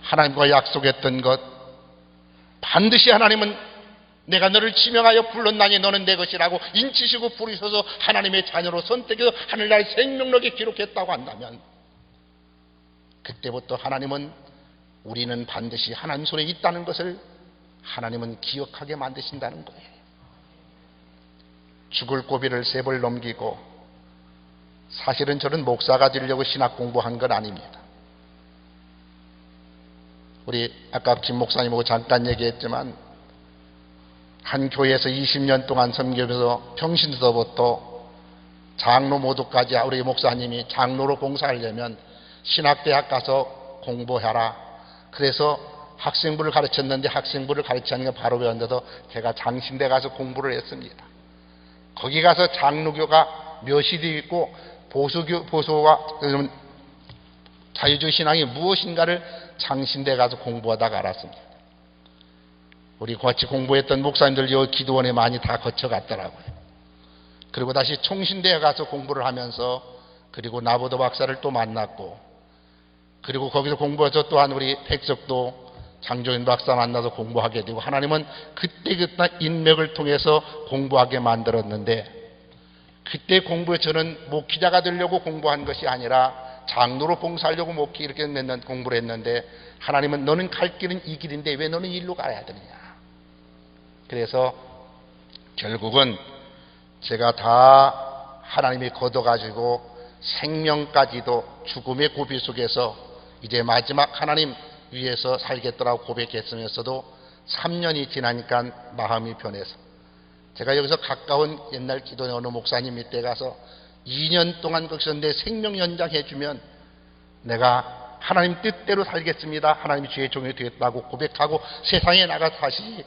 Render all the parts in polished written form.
하나님과 약속했던 것, 반드시 하나님은 내가 너를 지명하여 불렀나니 너는 내 것이라고 인치시고 부르셔서 하나님의 자녀로 선택해서 하늘나라의 생명록에 기록했다고 한다면, 그때부터 하나님은 우리는 반드시 하나님 손에 있다는 것을 하나님은 기억하게 만드신다는 거예요. 죽을 고비를 3번 넘기고, 사실은 저는 목사가 되려고 신학 공부한 건 아닙니다. 우리 아까 김 목사님하고 잠깐 얘기했지만, 한 교회에서 20년 동안 섬기면서 평신서부터 장로 모두까지 우리 목사님이 장로로 봉사하려면 신학대학 가서 공부해라. 그래서 학생부를 가르쳤는데 학생부를 가르치는 게 바로 배웠는데도 제가 장신대 가서 공부를 했습니다. 거기 가서 장로교가 몇이 있고 보수와 자유주의 신앙이 무엇인가를 장신대 가서 공부하다가 알았습니다. 우리 같이 공부했던 목사님들 여 기도원에 많이 다 거쳐갔더라고요. 그리고 다시 총신대에 가서 공부를 하면서, 그리고 나보도 박사를 또 만났고, 그리고 거기서 공부해서 또한 우리 백석도 장조인 박사 만나서 공부하게 되고, 하나님은 그때 인맥을 통해서 공부하게 만들었는데, 그때 공부에 저는 목회자가 되려고 공부한 것이 아니라 장로로 봉사하려고 목회 이렇게 공부를 했는데, 하나님은 너는 갈 길은 이 길인데 왜 너는 일로 가야 되느냐. 그래서 결국은 제가 다 하나님이 걷어가지고 생명까지도 죽음의 고비 속에서 이제 마지막 하나님 위해서 살겠더라고 고백했으면서도 3년이 지나니까 마음이 변해서, 제가 여기서 가까운 옛날 기도회 어느 목사님 밑에 가서 2년 동안 거기서 내 생명 연장해주면 내가 하나님 뜻대로 살겠습니다, 하나님이 주의 종이 되겠다고 고백하고 세상에 나가서 다시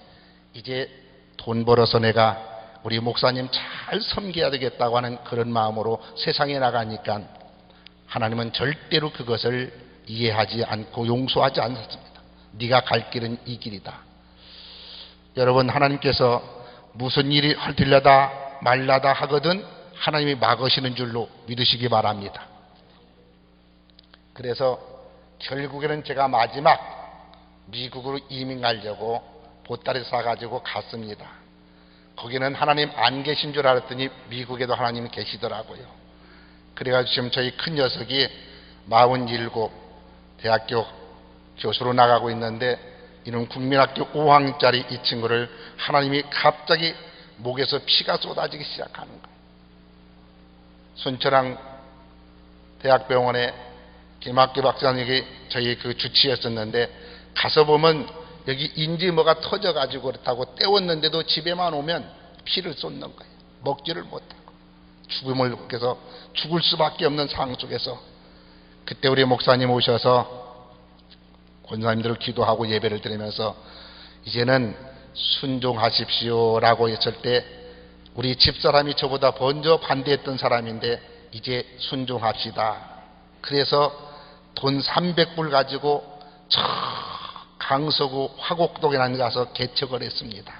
이제 돈 벌어서 내가 우리 목사님 잘 섬겨야 되겠다고 하는 그런 마음으로 세상에 나가니까 하나님은 절대로 그것을 이해하지 않고 용서하지 않았습니다. 네가 갈 길은 이 길이다. 여러분, 하나님께서 무슨 일이 되려다 말라다 하거든 하나님이 막으시는 줄로 믿으시기 바랍니다. 그래서 결국에는 제가 마지막 미국으로 이민 가려고 보따리 싸가지고 갔습니다. 거기는 하나님 안 계신 줄 알았더니 미국에도 하나님이 계시더라고요. 그래가지고 지금 저희 큰 녀석이 47 대학교 교수로 나가고 있는데, 이는 국민학교 5학년짜리 이 친구를 하나님이 갑자기 목에서 피가 쏟아지기 시작하는 거예요. 순천항 대학병원에 김학규 박사님이 저희 그 주치했었는데, 가서 보면 여기 인지 뭐가 터져가지고 그렇다고 떼웠는데도 집에만 오면 피를 쏟는 거예요. 먹지를 못하고 죽음을 그래서 죽을 수밖에 없는 상황 속에서, 그때 우리 목사님 오셔서 권사님들을 기도하고 예배를 드리면서 이제는 순종하십시오라고 했을 때, 우리 집사람이 저보다 먼저 반대했던 사람인데 이제 순종합시다. 그래서 돈 300불 가지고 저 강서구 화곡동에 가서 개척을 했습니다.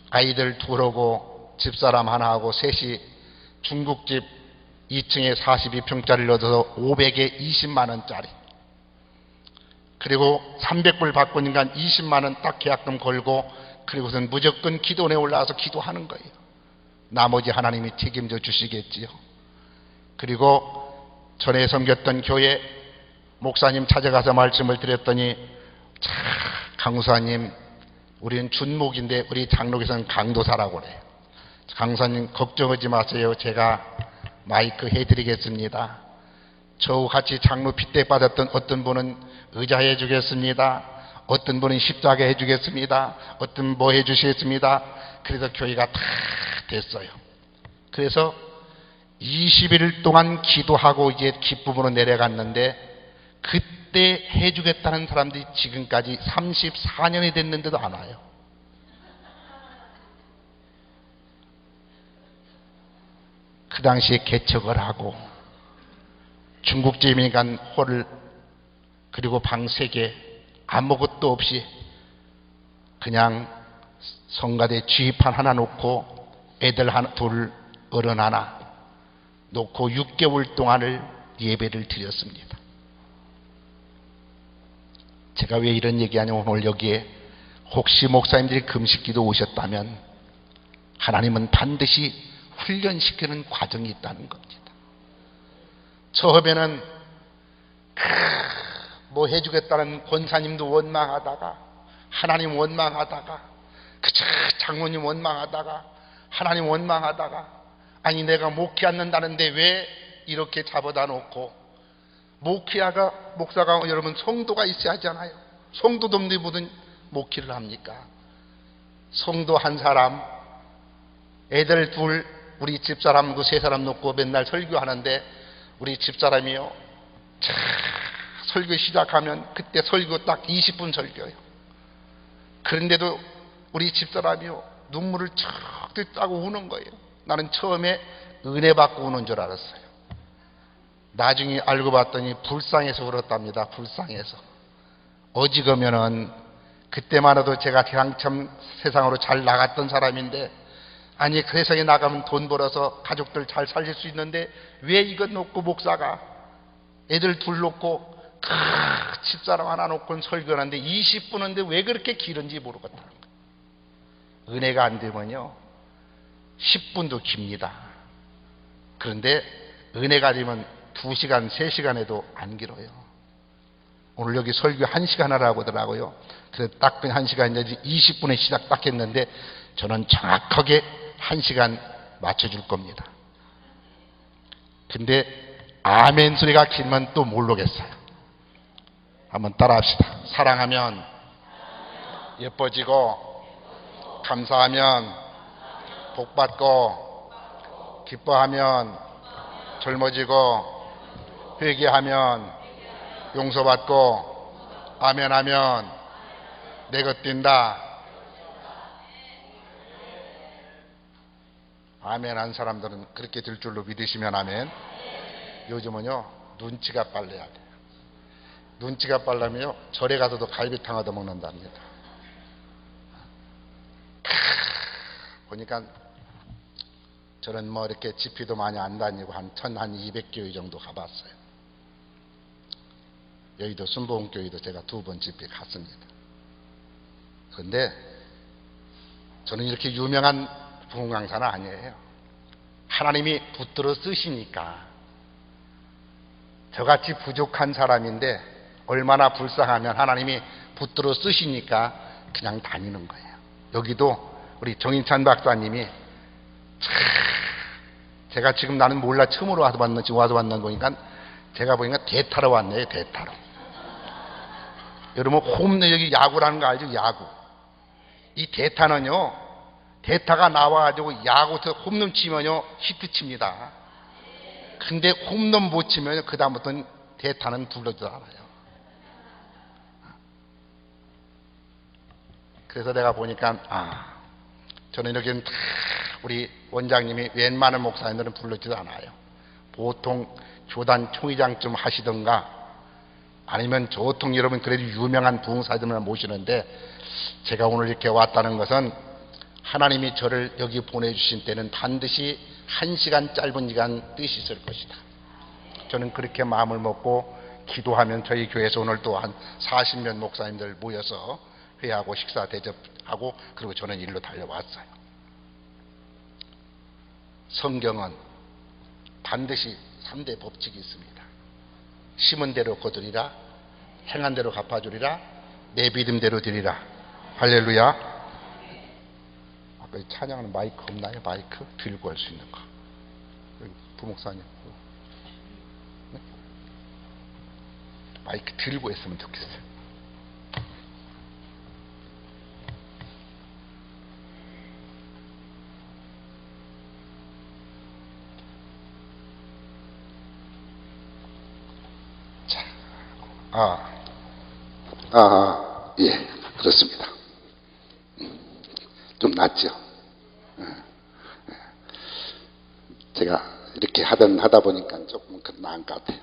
아이들 둘하고 집사람 하나하고 셋이 중국집 2층에 42평짜리를 얻어서 500에 20만 원짜리, 그리고 300불 바꾸니까 20만 원 딱 계약금 걸고, 그리고선 무조건 기도원에 올라와서 기도하는 거예요. 나머지 하나님이 책임져 주시겠지요. 그리고 전에 섬겼던 교회 목사님 찾아가서 말씀을 드렸더니, 자, 강사님, 우리는 준목인데 우리 장로교에서는 강도사라고 그래요. 강사님 걱정하지 마세요. 제가 마이크 해드리겠습니다. 저와 같이 장로 핏대 받았던 어떤 분은 의자 해주겠습니다. 어떤 분은 십자가 해주겠습니다. 어떤 뭐 해주시겠습니다. 그래서 교회가 다 됐어요. 그래서 20일 동안 기도하고 이제 기쁨으로 내려갔는데, 그때 해주겠다는 사람들이 지금까지 34년이 됐는데도 안 와요. 그 당시에 개척을 하고 중국집이니까 홀을, 그리고 방 3개 아무것도 없이 그냥 성가대 쥐판 하나 놓고 애들 하나, 둘, 어른 하나 놓고 6개월 동안을 예배를 드렸습니다. 제가 왜 이런 얘기하냐면 오늘 여기에 혹시 목사님들이 금식기도 오셨다면 하나님은 반드시 훈련시키는 과정이 있다는 겁니다. 처음에는 뭐 해주겠다는 권사님도 원망하다가 하나님 원망하다가 그저 장모님 원망하다가 하나님 원망하다가 아니 내가 목회 않는다는데 왜 이렇게 잡아다 놓고 목회가 목사가 여러분 성도가 있어야 하잖아요. 성도도 없는데 무슨 목회를 합니까? 성도 한 사람 애들 둘 우리 집사람 그 세 사람 놓고 맨날 설교하는데 우리 집사람이요 자, 설교 시작하면 그때 설교 딱 20분 설교요. 그런데도 우리 집사람이요 눈물을 척 짜고 우는 거예요. 나는 처음에 은혜 받고 우는 줄 알았어요. 나중에 알고 봤더니 불쌍해서 그렇답니다. 불쌍해서. 어지간하면은 그때만 해도 제가 한참 세상으로 잘 나갔던 사람인데 아니 그 세상에 나가면 돈 벌어서 가족들 잘 살릴 수 있는데 왜 이것 놓고 목사가 애들 둘 놓고 집사람 하나 놓고는 설교하는데 20분인데 왜 그렇게 길은지 모르겠다는 거예요. 은혜가 안 되면요 10분도 깁니다. 그런데 은혜가 되면 2시간, 3시간에도 안 길어요. 오늘 여기 설교 1시간 하라고 하더라고요. 그래서 딱 1시간인데 20분에 시작 딱 했는데 저는 정확하게 1시간 맞춰줄 겁니다. 근데 아멘 소리가 길면 또 모르겠어요. 한번 따라 합시다. 사랑하면 예뻐지고 감사하면 복받고 기뻐하면 젊어지고 회개하면 용서받고 아멘하면 내것 뛴다. 아멘 한 사람들은 그렇게 될 줄로 믿으시면 아멘. 요즘은요 눈치가 빨라야 돼요. 눈치가 빨라면요 절에 가서도 갈비탕 얻어 먹는답니다. 보니까 저는 뭐 이렇게 집회도 많이 안 다니고 한 200교회 정도 가봤어요. 여의도 순복음교회도 제가 2번 집회 갔습니다. 그런데 저는 이렇게 유명한 부흥 강사는 아니에요. 하나님이 붙들어 쓰시니까 저같이 부족한 사람인데 얼마나 불쌍하면 하나님이 붙들어 쓰시니까 그냥 다니는 거예요. 여기도 우리 정인찬 박사님이 제가 지금 나는 몰라 처음으로 와서 왔는 거니까 제가 보니까 대타로 왔네요. 대타로. 여러분 홈런 여기 야구라는 거 알죠? 야구. 이 대타는요 대타가 나와가지고 야구에서 홈런 치면요 히트 칩니다. 근데 홈런 못 치면 그 다음부터는 대타는 불러지도 않아요. 그래서 내가 보니까 저는 이렇게 우리 원장님이 웬만한 목사님들은 불러지도 않아요. 보통 교단 총회장 좀 하시던가 아니면 보통 여러분 그래도 유명한 부흥사들만 모시는데 제가 오늘 이렇게 왔다는 것은 하나님이 저를 여기 보내주신 때는 반드시 1시간 짧은 시간 뜻이 있을 것이다. 저는 그렇게 마음을 먹고 기도하면 저희 교회에서 오늘 또 한 40몇 목사님들 모여서 회하고 식사 대접하고 그리고 저는 일로 달려왔어요. 성경은 반드시 3대 법칙이 있습니다. 심은 대로 거두리라, 행한 대로 갚아주리라, 내 믿음대로 드리라. 할렐루야. 아까 찬양하는 마이크 없나요? 마이크 들고 할 수 있는 거. 부목사님 네? 마이크 들고 했으면 좋겠어요. 예, 그렇습니다. 좀 낫죠? 제가 이렇게 하다 보니까 조금 나은 것 같아요.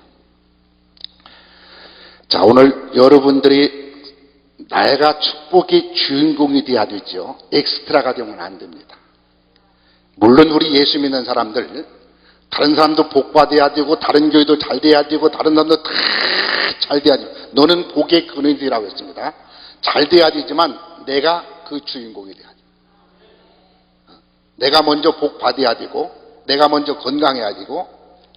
자, 오늘 여러분들이 내가 축복의 주인공이 돼야 되죠. 엑스트라가 되면 안 됩니다. 물론 우리 예수 믿는 사람들, 다른 사람도 복 받아야 되고, 다른 교회도 잘 돼야 되고, 다른 사람도 다 잘 돼야 돼. 너는 복의 근원이 되라고 했습니다. 잘 돼야 되지만 내가 그 주인공이 돼야 돼. 내가 먼저 복 받아야 되고, 내가 먼저 건강해야 되고.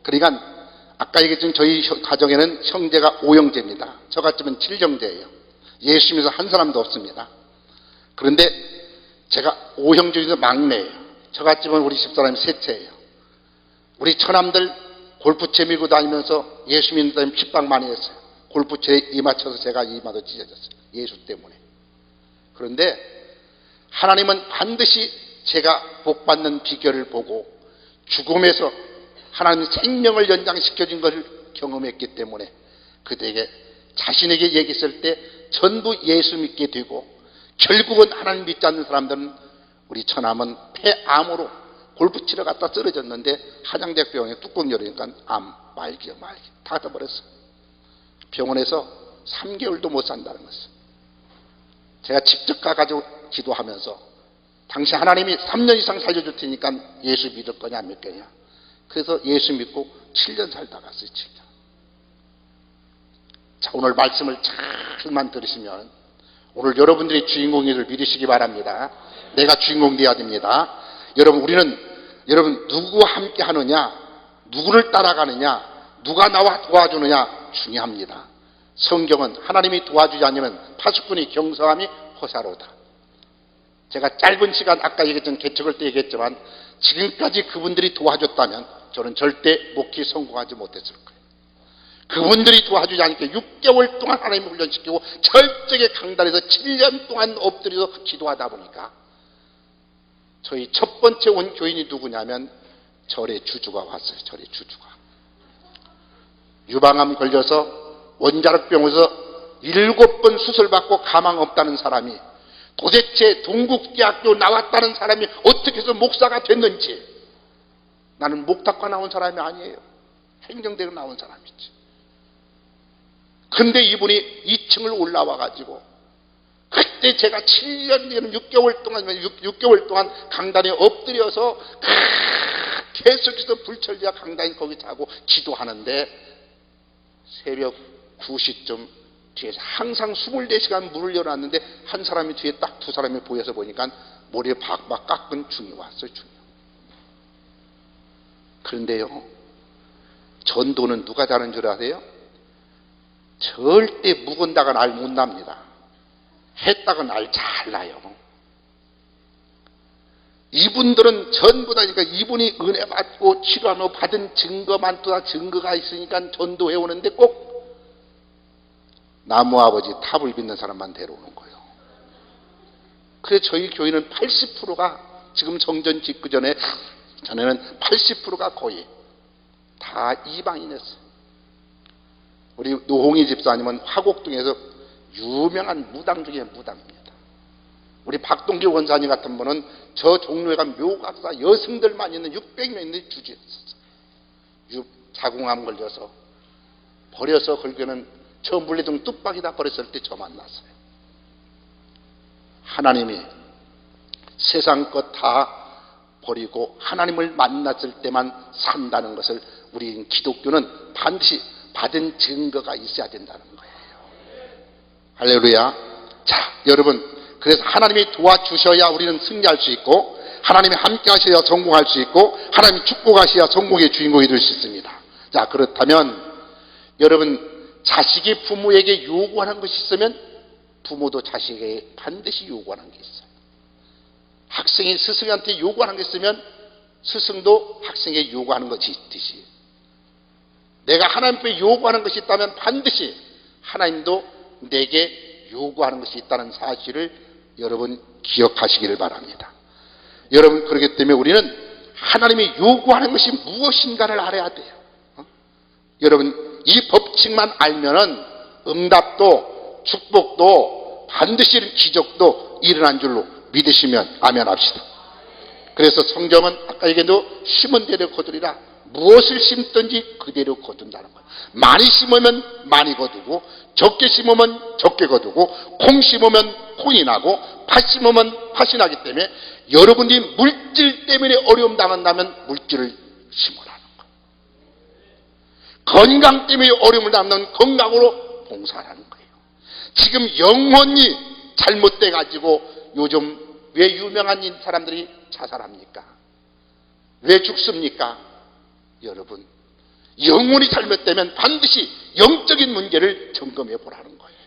그러니까 아까 얘기했지만 저희 가정에는 형제가 5형제입니다. 저 같으면 7형제예요. 예수 믿어서 한 사람도 없습니다. 그런데 제가 5형 중에서 막내예요. 저 같으면 우리 집사람이 셋째예요. 우리 처남들 골프채 밀고 다니면서 예수 믿는 사람이 핍박 많이 했어요. 골프채에 이 맞춰서 제가 이마도 찢어졌어요. 예수 때문에. 그런데 하나님은 반드시 제가 복받는 비결을 보고 죽음에서 하나님 생명을 연장시켜준 것을 경험했기 때문에 그들에게 자신에게 얘기했을 때 전부 예수 믿게 되고, 결국은 하나님 믿지 않는 사람들은 우리 처남은 폐암으로 골프 치러 갔다 쓰러졌는데 한양대학 병원에 뚜껑 열으니까 암, 말기 다 닫아버렸어요. 병원에서 3개월도 못 산다는 것을 제가 직접 가가지고 기도하면서, 당신 하나님이 3년 이상 살려줄 테니까 예수 믿을 거냐 안 믿을 거냐. 그래서 예수 믿고 7년 살다 갔어요. 7년. 자, 오늘 말씀을 잘만 들으시면 오늘 여러분들이 주인공을 믿으시기 바랍니다. 내가 주인공 돼야 됩니다. 여러분 누구와 함께 하느냐, 누구를 따라가느냐, 누가 나와 도와주느냐 중요합니다. 성경은 하나님이 도와주지 않으면 파수꾼이 경성함이 호사로다. 제가 짧은 시간 아까 얘기했던 개척을 때 얘기했지만 지금까지 그분들이 도와줬다면 저는 절대 목회 성공하지 못했을 거예요. 그분들이 도와주지 않으니까 6개월 동안 하나님을 훈련시키고 철저하게 강단에서 7년 동안 엎드려서 기도하다 보니까 저희 첫 번째 온 교인이 누구냐면 절의 주주가 왔어요. 절의 주주가. 유방암 걸려서 원자력병원에서 7번 수술받고 가망 없다는 사람이 도대체 동국대학교 나왔다는 사람이 어떻게 해서 목사가 됐는지, 나는 목탁과 나온 사람이 아니에요. 행정대로 나온 사람이지. 근데 이분이 2층을 올라와 가지고 그때 제가 7년 되는 6개월 동안 강단에 엎드려서 계속해서 불철주야 강단에 거기 자고 기도하는데 새벽 2시쯤 뒤에서 항상 24시간 문을 열어놨는데 한 사람이 뒤에 딱 두 사람이 보여서 보니까 머리에 박박 깎은 중이 왔어요. 중이. 그런데요, 전도는 누가 잘하는 줄 아세요? 절대 묵은다가 날 못 납니다. 했다가 날 잘 나요. 이분들은 전부 다니까 이분이 은혜 받고 치료하며 받은 증거만 또 다 증거가 있으니까 전도해 오는데 꼭 나무 아버지 탑을 빚는 사람만 데려오는 거예요. 그래서 저희 교회는 80%가 지금 정전 짓기 전에는 80%가 거의 다 이방인이었어요. 우리 노홍희 집사님은 화곡동에서 유명한 무당 중에 무당입니다. 우리 박동기 원사님 같은 분은 저 종로에 간 묘각사 여성들만 있는 600명 있는 주지였었어요. 자궁암 걸려서 버려서 걸기는 저 물리동 뚝박이다 버렸을 때 저 만났어요. 하나님이 세상 것 다 버리고 하나님을 만났을 때만 산다는 것을 우리 기독교는 반드시 받은 증거가 있어야 된다는 거예요. 할렐루야. 자, 여러분, 그래서 하나님이 도와주셔야 우리는 승리할 수 있고, 하나님이 함께 하셔야 성공할 수 있고, 하나님이 축복하셔야 성공의 주인공이 될 수 있습니다. 자, 그렇다면 여러분, 자식이 부모에게 요구하는 것이 있으면 부모도 자식에게 반드시 요구하는 게 있어요. 학생이 스승한테 요구하는 게 있으면 스승도 학생에게 요구하는 것이 있듯이, 내가 하나님께 요구하는 것이 있다면 반드시 하나님도 내게 요구하는 것이 있다는 사실을 여러분 기억하시기를 바랍니다. 여러분, 그렇기 때문에 우리는 하나님이 요구하는 것이 무엇인가를 알아야 돼요. 여러분, 이 법칙만 알면은 응답도 축복도 반드시 기적도 일어난 줄로 믿으시면 아멘 합시다. 그래서 성경은 아까 얘기해도 심은 대로 거두리라. 무엇을 심든지 그대로 거둔다는 거예요. 많이 심으면 많이 거두고, 적게 심으면 적게 거두고, 콩 심으면 콩이 나고, 팥 심으면 팥이 나기 때문에 여러분이 물질 때문에 어려움 당한다면 물질을 심으라는 거예요. 건강 때문에 어려움을 당하면 건강으로 봉사하라는 거예요. 지금 영혼이 잘못돼 가지고 요즘 왜 유명한 사람들이 자살합니까? 왜 죽습니까? 여러분, 영혼이 잘못되면 반드시 영적인 문제를 점검해 보라는 거예요.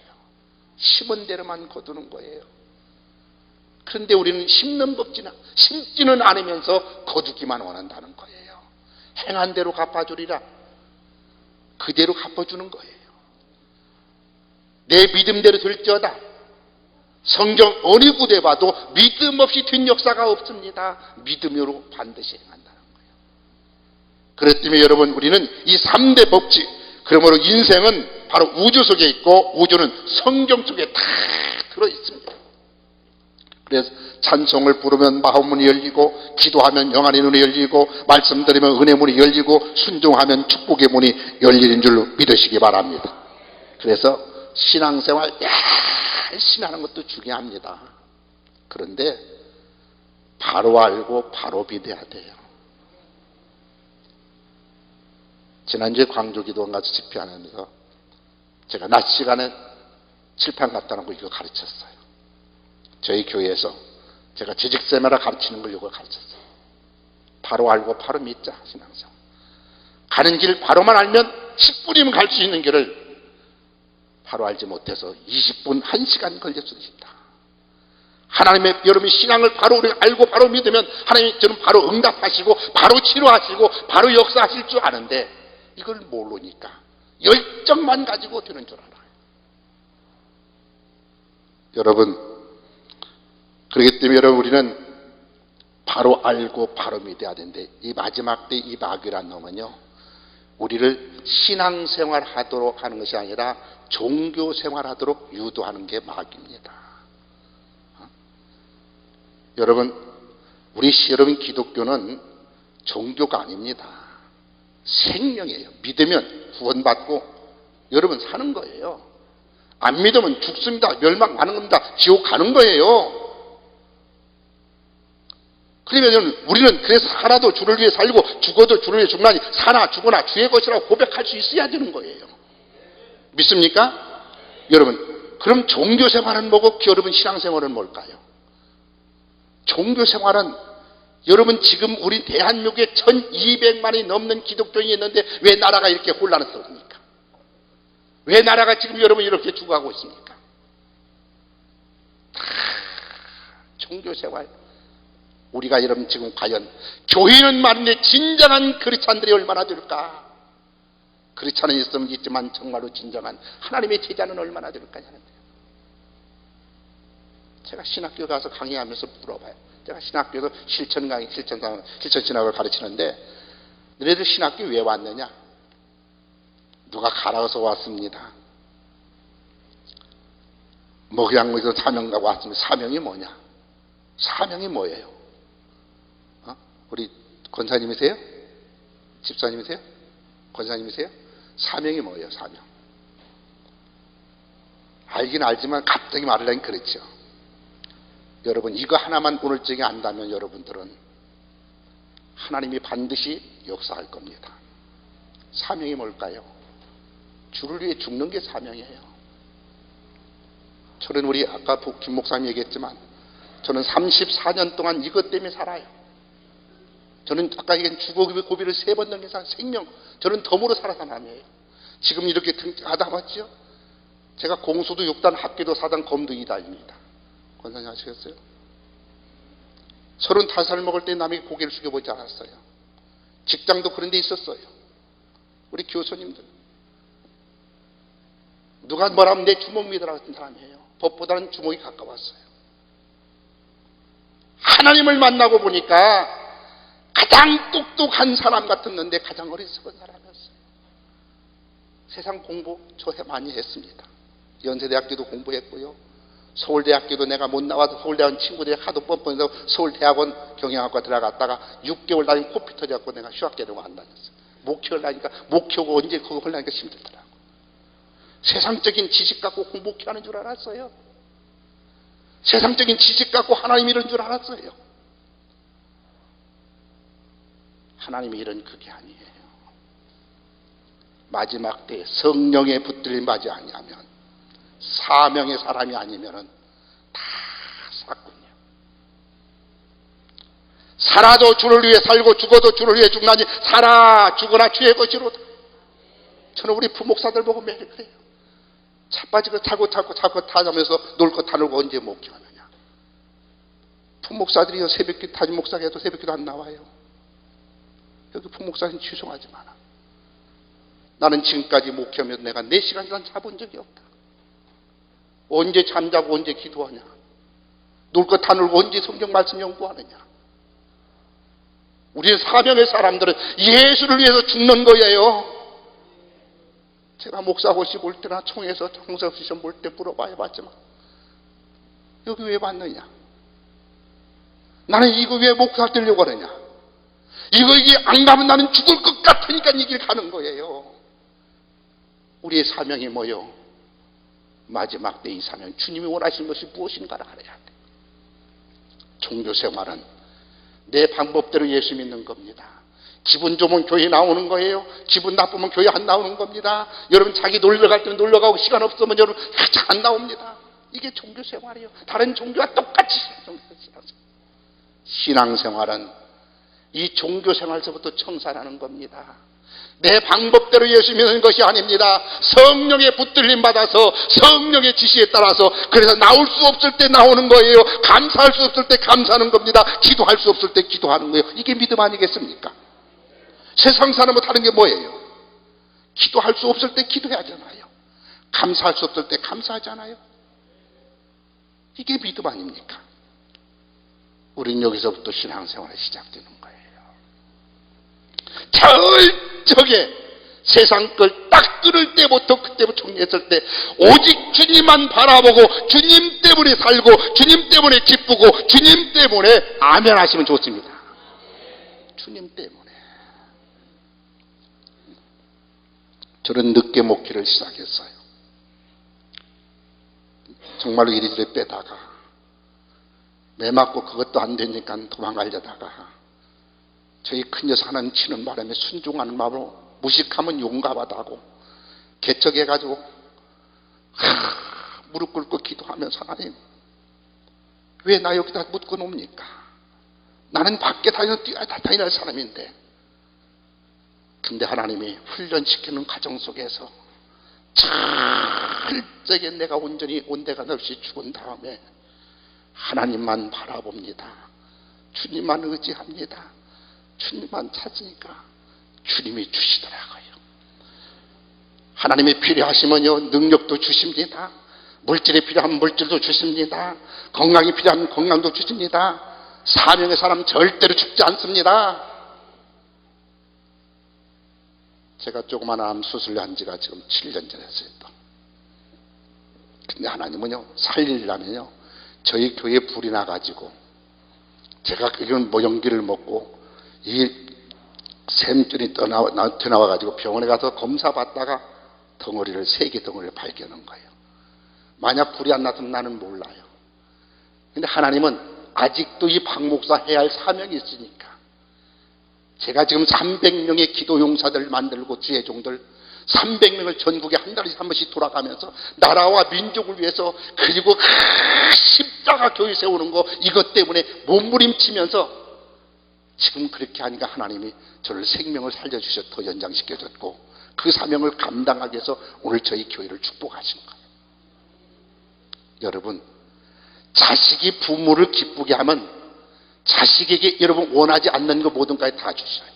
심은 대로만 거두는 거예요. 그런데 우리는 심지는 않으면서 거두기만 원한다는 거예요. 행한 대로 갚아주리라. 그대로 갚아주는 거예요. 내 믿음대로 될지어다. 성경 어느 구대 봐도 믿음 없이 뒷역사가 없습니다. 믿음으로 반드시 행한다는 거예요. 그렇기 때문에 여러분, 우리는 이 3대 법칙, 그러므로 인생은 바로 우주 속에 있고 우주는 성경 속에 다 들어있습니다. 그래서 찬송을 부르면 마음문이 열리고, 기도하면 영안의 눈이 열리고, 말씀 들으면 은혜 문이 열리고, 순종하면 축복의 문이 열리는 줄로 믿으시기 바랍니다. 그래서 신앙생활 열심히 하는 것도 중요합니다. 그런데 바로 알고 바로 믿어야 돼요. 지난주에 광주기도원 가서 집회하면서 제가 낮 시간에 칠판 갖다 놓고 이거 가르쳤어요. 저희 교회에서 제가 재직세마다 가르치는 걸 이걸 가르쳤어요. 바로 알고 바로 믿자. 신앙생활 가는 길 바로만 알면 10분이면 갈 수 있는 길을 바로 알지 못해서 20분, 1시간 걸릴 수도 있다. 하나님의 여러분이 신앙을 바로 알고 바로 믿으면 하나님이 저는 바로 응답하시고 바로 치료하시고 바로 역사하실 줄 아는데 이걸 모르니까 열정만 가지고 되는 줄 알아요. 여러분, 그렇기 때문에 여러분, 우리는 바로 알고 바로 믿어야 되는데 이 마지막 때 이 마귀란 놈은요, 우리를 신앙생활 하도록 하는 것이 아니라 종교생활 하도록 유도하는 게 마귀입니다. 여러분, 여러분 기독교는 종교가 아닙니다. 생명이에요. 믿으면 구원받고 여러분 사는 거예요. 안 믿으면 죽습니다. 멸망하는 겁니다. 지옥 가는 거예요. 그러면 우리는 그래서 살아도 주를 위해 살고 죽어도 주를 위해 죽나니 사나 죽으나 주의 것이라고 고백할 수 있어야 되는 거예요. 믿습니까? 여러분, 그럼 종교생활은 뭐고 여러분 신앙생활은 뭘까요? 종교생활은 여러분 지금 우리 대한민국에 1200만이 넘는 기독교인이 있는데 왜 나라가 이렇게 혼란스럽습니까? 왜 나라가 지금 여러분 이렇게 죽어가고 있습니까? 종교생활. 우리가 여러분 지금 과연 교회는 많은데 진정한 크리스찬들이 얼마나 될까? 크리스찬은 있으면 있지만 정말로 진정한 하나님의 제자는 얼마나 될까 하는데, 제가 신학교 가서 강의하면서 물어봐요. 제가 신학교에서 실천 신학을 가르치는데 너희들 신학교 왜 왔느냐? 누가 가라서 왔습니다. 뭐 그냥 뭐 사명 가고 왔습니다. 사명이 뭐냐? 사명이 뭐예요? 우리 권사님이세요? 집사님이세요? 권사님이세요? 사명이 뭐예요? 사명. 알긴 알지만 갑자기 말하려니 그렇죠. 여러분, 이거 하나만 오늘 저녁에 안다면 여러분들은 하나님이 반드시 역사할 겁니다. 사명이 뭘까요? 주를 위해 죽는 게 사명이에요. 저는 우리 아까 김 목사님 얘기했지만 저는 34년 동안 이것 때문에 살아요. 저는 아까 얘기한 주거 고비를 3번 넘긴 생명, 저는 덤으로 살아서 사람이에요. 지금 이렇게 하다 봤죠? 제가 공수도 6단 합기도 4단 검둥이다입니다. 권사님 아시겠어요? 35살 먹을 때 남에게 고개를 숙여보지 않았어요. 직장도 그런 데 있었어요. 우리 교수님들 누가 뭐라면 내 주먹 믿으라고 했던 사람이에요. 법보다는 주먹이 가까웠어요. 하나님을 만나고 보니까 가장 똑똑한 사람 같았는데 가장 어리석은 사람이었어요. 세상 공부 저 많이 했습니다. 연세대학교도 공부했고요. 서울대학교도 내가 못 나와서 서울대학원 친구들이 하도 뻔뻔해서 서울대학원 경영학과 들어갔다가 6개월 다니고 코피 터져갖고 내가 휴학계라고 안 다녔어요. 목표 하려니까, 목표고 언제 그거 하려니까 힘들더라고. 세상적인 지식 갖고 공부 하는 줄 알았어요. 세상적인 지식 갖고 하나님 이런 줄 알았어요. 하나님의 일은 그게 아니에요. 마지막 때에 성령에 붙들림 받지 아니하면, 사명의 사람이 아니면은 다 샀군요. 살아도 주를 위해 살고 죽어도 주를 위해 죽나니 살아 죽으나 주의 것이로다. 저는 우리 부목사들 보고 매일 그래요. 차 빠지고 타고 타자면서 놀 거 다 놀고 언제 목회하느냐. 부목사들이요, 새벽기 담임 목사가 해도 새벽기도 안 나와요. 여기 부목사님 죄송하지 마라. 나는 지금까지 목회하면서 내가 4시간 이상 자본 적이 없다. 언제 잠자고 언제 기도하냐. 놀 거 다 놀고 언제 성경 말씀 연구하느냐. 우리는 사명의 사람들은 예수를 위해서 죽는 거예요. 제가 목사고 시볼 때나 총회에서 총사 시험 볼 때 물어봐 봤지만 여기 왜 왔느냐. 나는 이거 왜 목사 되려고 하느냐. 이게 안 가면 나는 죽을 것 같으니까 이 길 가는 거예요. 우리의 사명이 뭐요? 마지막 때 이 사명, 주님이 원하시는 것이 무엇인가를 알아야 돼. 종교생활은 내 방법대로 예수 믿는 겁니다. 기분 좋으면 교회 나오는 거예요. 기분 나쁘면 교회 안 나오는 겁니다. 여러분 자기 놀러 갈 때는 놀러 가고 시간 없으면 여러분 안 나옵니다. 이게 종교생활이에요. 다른 종교와 똑같이 신앙생활은 이 종교생활에서부터 청산하는 겁니다. 내 방법대로 예수 믿는 것이 아닙니다. 성령의 붙들림 받아서 성령의 지시에 따라서, 그래서 나올 수 없을 때 나오는 거예요. 감사할 수 없을 때 감사하는 겁니다. 기도할 수 없을 때 기도하는 거예요. 이게 믿음 아니겠습니까? 세상 사람은 다른 게 뭐예요? 기도할 수 없을 때 기도하잖아요. 감사할 수 없을 때 감사하잖아요. 이게 믿음 아닙니까? 우린 여기서부터 신앙생활이 시작되는 거예요. 철저하게 세상 걸 딱 끊을 때부터, 그때부터 정리했을 때 오직 주님만 바라보고 주님 때문에 살고 주님 때문에 기쁘고 주님 때문에 아멘 하시면 좋습니다. 주님 때문에. 저는 늦게 목회를 시작했어요. 정말로 이리저리 빼다가 매 맞고 그것도 안 되니까 도망가려다가 저희 큰여사 하나님 치는 바람에 순종하는 마음으로 무식하면 용감하다고 개척해가지고 무릎 꿇고 기도하면서 하나님 왜 나 여기다 묻고 놉니까? 나는 밖에 다니는 사람인데. 근데 하나님이 훈련시키는 과정 속에서 철저하게 내가 온전히 온데가 없이 죽은 다음에 하나님만 바라봅니다. 주님만 의지합니다. 주님만 찾으니까 주님이 주시더라고요. 하나님이 필요하시면요 능력도 주십니다. 물질이 필요하면 물질도 주십니다. 건강이 필요하면 건강도 주십니다. 사명의 사람 절대로 죽지 않습니다. 제가 조그마한 암 수술을 한 지가 지금 7년 전에 했어요. 근데 하나님은요 살리려면요 저희 교회에 불이 나가지고 제가 이런 모형기를 먹고 이 샘줄이 튀어나와가지고 병원에 가서 검사 받다가 덩어리를 3개 덩어리를 발견한 거예요. 만약 불이 안 났으면 나는 몰라요. 근데 하나님은 아직도 이 박 목사 해야 할 사명이 있으니까 제가 지금 300명의 기도 용사들 만들고 주의 종들 300명을 전국에 한 달에 한 번씩 돌아가면서 나라와 민족을 위해서 그리고 십자가 교회 세우는 거 이것 때문에 몸부림치면서 지금 그렇게 하니까 하나님이 저를 생명을 살려주셔서 더 연장시켜줬고 그 사명을 감당하기 위해서 오늘 저희 교회를 축복하신 거예요. 여러분 자식이 부모를 기쁘게 하면 자식에게 여러분 원하지 않는 거 모든 것까지 다 주셔요.